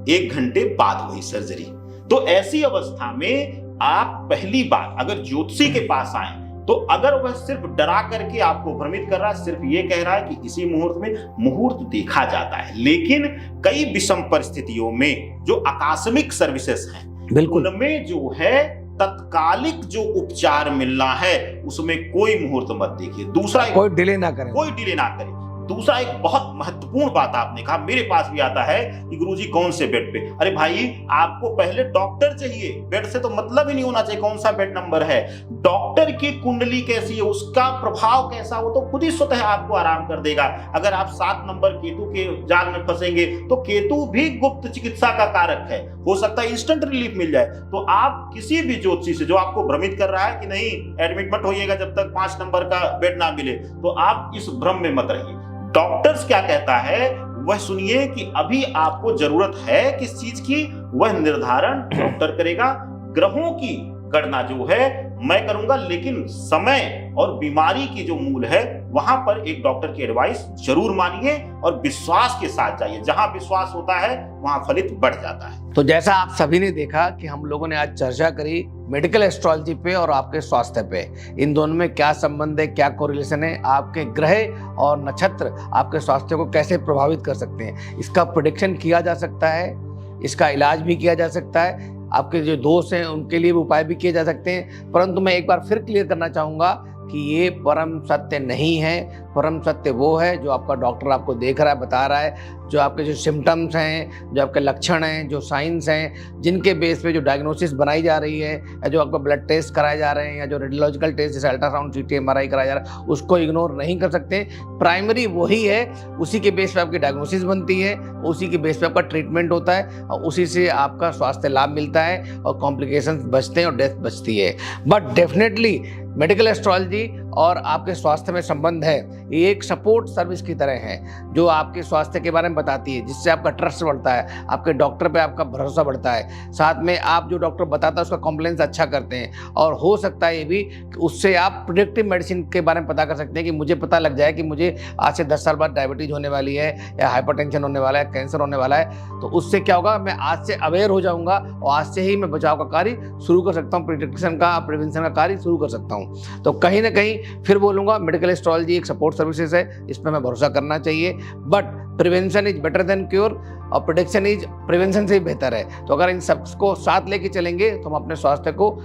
1 घंटे बाद वही सर्जरी। तो ऐसी अवस्था में आप पहली बार अगर ज्योतिषी के पास आए तो अगर वह सिर्फ डरा करके आपको भ्रमित कर रहा है, सिर्फ ये कह रहा है कि इसी मुहूर्त में मुहूर्त देखा जाता है, लेकिन कई विषम परिस्थितियों में जो आकस्मिक सर्विसेज हैं बिल्कुल उनमें जो है तत्कालिक जो उपचार मिलना है उसमें कोई मुहूर्त मत देखिए। दूसरा, कोई डिले ना करें, कोई डिले ना करें। दूसरा, एक बहुत महत्वपूर्ण बात आपने कहा, मेरे पास भी आता है कि गुरुजी कौन से बेड पे। अरे भाई, आपको पहले डॉक्टर चाहिए, बेड से तो मतलब ही नहीं होना चाहिए कौन सा बेड नंबर है। डॉक्टर की कुंडली कैसी है, उसका प्रभाव कैसा, वो तो खुद ही स्वतः आपको आराम कर देगा। अगर आप 7 नंबर केतु के जाल में फंसेंगे तो केतु भी गुप्त चिकित्सा का कारक है, हो सकता है इंस्टेंट रिलीफ मिल जाए। तो आप किसी भी ज्योतिषी से जो आपको भ्रमित कर रहा है कि नहीं एडमिट मत होइएगा जब तक 5 नंबर का बेड ना मिले, तो आप इस भ्रम में मत रहिए। डॉक्टर्स क्या कहता है वह सुनिए कि अभी आपको जरूरत है किस चीज की, वह निर्धारण डॉक्टर करेगा। ग्रहों की गणना जो है मैं करूंगा, लेकिन समय और बीमारी की जो मूल है वहां पर एक डॉक्टर की एडवाइस जरूर मानिए और विश्वास के साथ जाइए। जहां विश्वास होता है वहां फलित बढ़ जाता है। तो जैसा आप सभी ने देखा कि हम लोगों ने आज चर्चा करी मेडिकल एस्ट्रोलॉजी पे और आपके स्वास्थ्य पे, इन दोनों में क्या संबंध है, क्या कोरिलेशन है, आपके ग्रह और नक्षत्र आपके स्वास्थ्य को कैसे प्रभावित कर सकते हैं, इसका प्रेडिक्शन किया जा सकता है, इसका इलाज भी किया जा सकता है, आपके जो दोस्त हैं उनके लिए भी उपाय भी किए जा सकते हैं। परंतु मैं एक बार फिर क्लियर करना चाहूँगा कि ये परम सत्य नहीं है। परम सत्य वो है जो आपका डॉक्टर आपको देख रहा है, बता रहा है, जो आपके जो सिम्टम्स हैं, जो आपके लक्षण हैं, जो साइंस हैं, जिनके बेस पे जो डायग्नोसिस बनाई जा रही है, या जो आपका ब्लड टेस्ट कराए जा रहे हैं, या जो रेडियोलॉजिकल टेस्ट जैसे अल्ट्रासाउंड, सीटी, एमआरआई कराया जा रहा है, उसको इग्नोर नहीं कर सकते। प्राइमरी वही है, उसी के बेस पे आपकी डायग्नोसिस बनती है, उसी के बेस पे आपका ट्रीटमेंट होता है और उसी से आपका स्वास्थ्य लाभ मिलता है और कॉम्प्लिकेशंस बचते हैं और डेथ बचती है। बट डेफिनेटली मेडिकल एस्ट्रोलॉजी और आपके स्वास्थ्य में संबंध है, ये एक सपोर्ट सर्विस की तरह है जो आपके स्वास्थ्य के बारे में बताती है, जिससे आपका ट्रस्ट बढ़ता है, आपके डॉक्टर पे आपका भरोसा बढ़ता है, साथ में आप जो डॉक्टर बताता है उसका कॉम्प्लेंस अच्छा करते हैं, और हो सकता है ये भी कि उससे आप प्रिडिक्टिव मेडिसिन के बारे में पता कर सकते हैं कि मुझे पता लग जाए कि मुझे आज से 10 साल बाद डायबिटीज होने वाली है, या हाइपरटेंशन होने वाला है, कैंसर होने वाला है। तो उससे क्या होगा, मैं आज से अवेयर हो जाऊंगा और आज से ही मैं बचाव का कार्य शुरू कर सकता हूँ, प्रिडिक्शन का, प्रिवेंशन का कार्य शुरू कर सकता हूँ। तो कहीं ना कहीं फिर बोलूंगा, मेडिकल एस्ट्रोलॉजी एक सपोर्ट सर्विसेज है, इस पर हमें भरोसा करना चाहिए। But prevention is better than cure और प्रोटेक्शन इज प्रिवेंशन से ही बेहतर है। तो अगर इन सबको साथ लेके चलेंगे तो हम अपने स्वास्थ्य को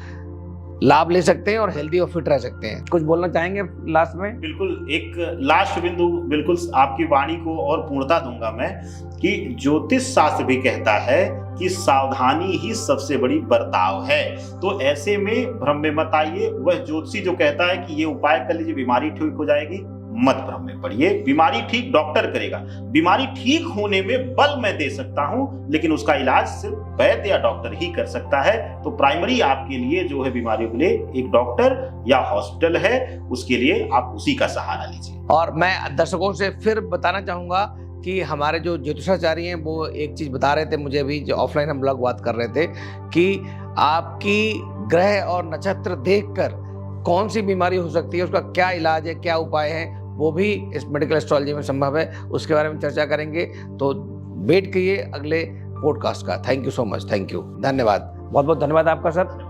लाभ ले सकते हैं और हेल्दी और फिट रह सकते हैं। कुछ बोलना चाहेंगे लास्ट में? बिल्कुल, एक लास्ट बिंदु बिल्कुल आपकी वाणी को और पूर्णता दूंगा मैं कि ज्योतिष शास्त्र भी कहता है कि सावधानी ही सबसे बड़ी बर्ताव है। तो ऐसे में भ्रम में मत आइए। वह ज्योतिषी जो कहता है कि ये उपाय कर लीजिए बीमारी ठीक हो जाएगी, मत भ्रम में पड़िए। बीमारी ठीक डॉक्टर करेगा, बीमारी ठीक होने में बल मैं दे सकता हूं, लेकिन उसका इलाज सिर्फ वैद्य या डॉक्टर ही कर सकता है। तो प्राइमरी आपके लिए जो है बीमारियों के लिए एक डॉक्टर या हॉस्पिटल है, उसके लिए आप उसी का सहारा लीजिए। और मैं दर्शकों से फिर बताना चाहूंगा कि हमारे जो ज्योतिषाचार्य हैं वो एक चीज बता रहे थे मुझे भी, जो ऑफलाइन हम लोग बात कर रहे थे, कि आपकी ग्रह और नक्षत्र देखकर कौन सी बीमारी हो सकती है, उसका क्या इलाज है, क्या उपाय है, वो भी इस मेडिकल एस्ट्रोलॉजी में संभव है। उसके बारे में चर्चा करेंगे। तो वेट कीजिए अगले पॉडकास्ट का। Thank you so much, thank you, धन्यवाद, बहुत बहुत धन्यवाद आपका सर।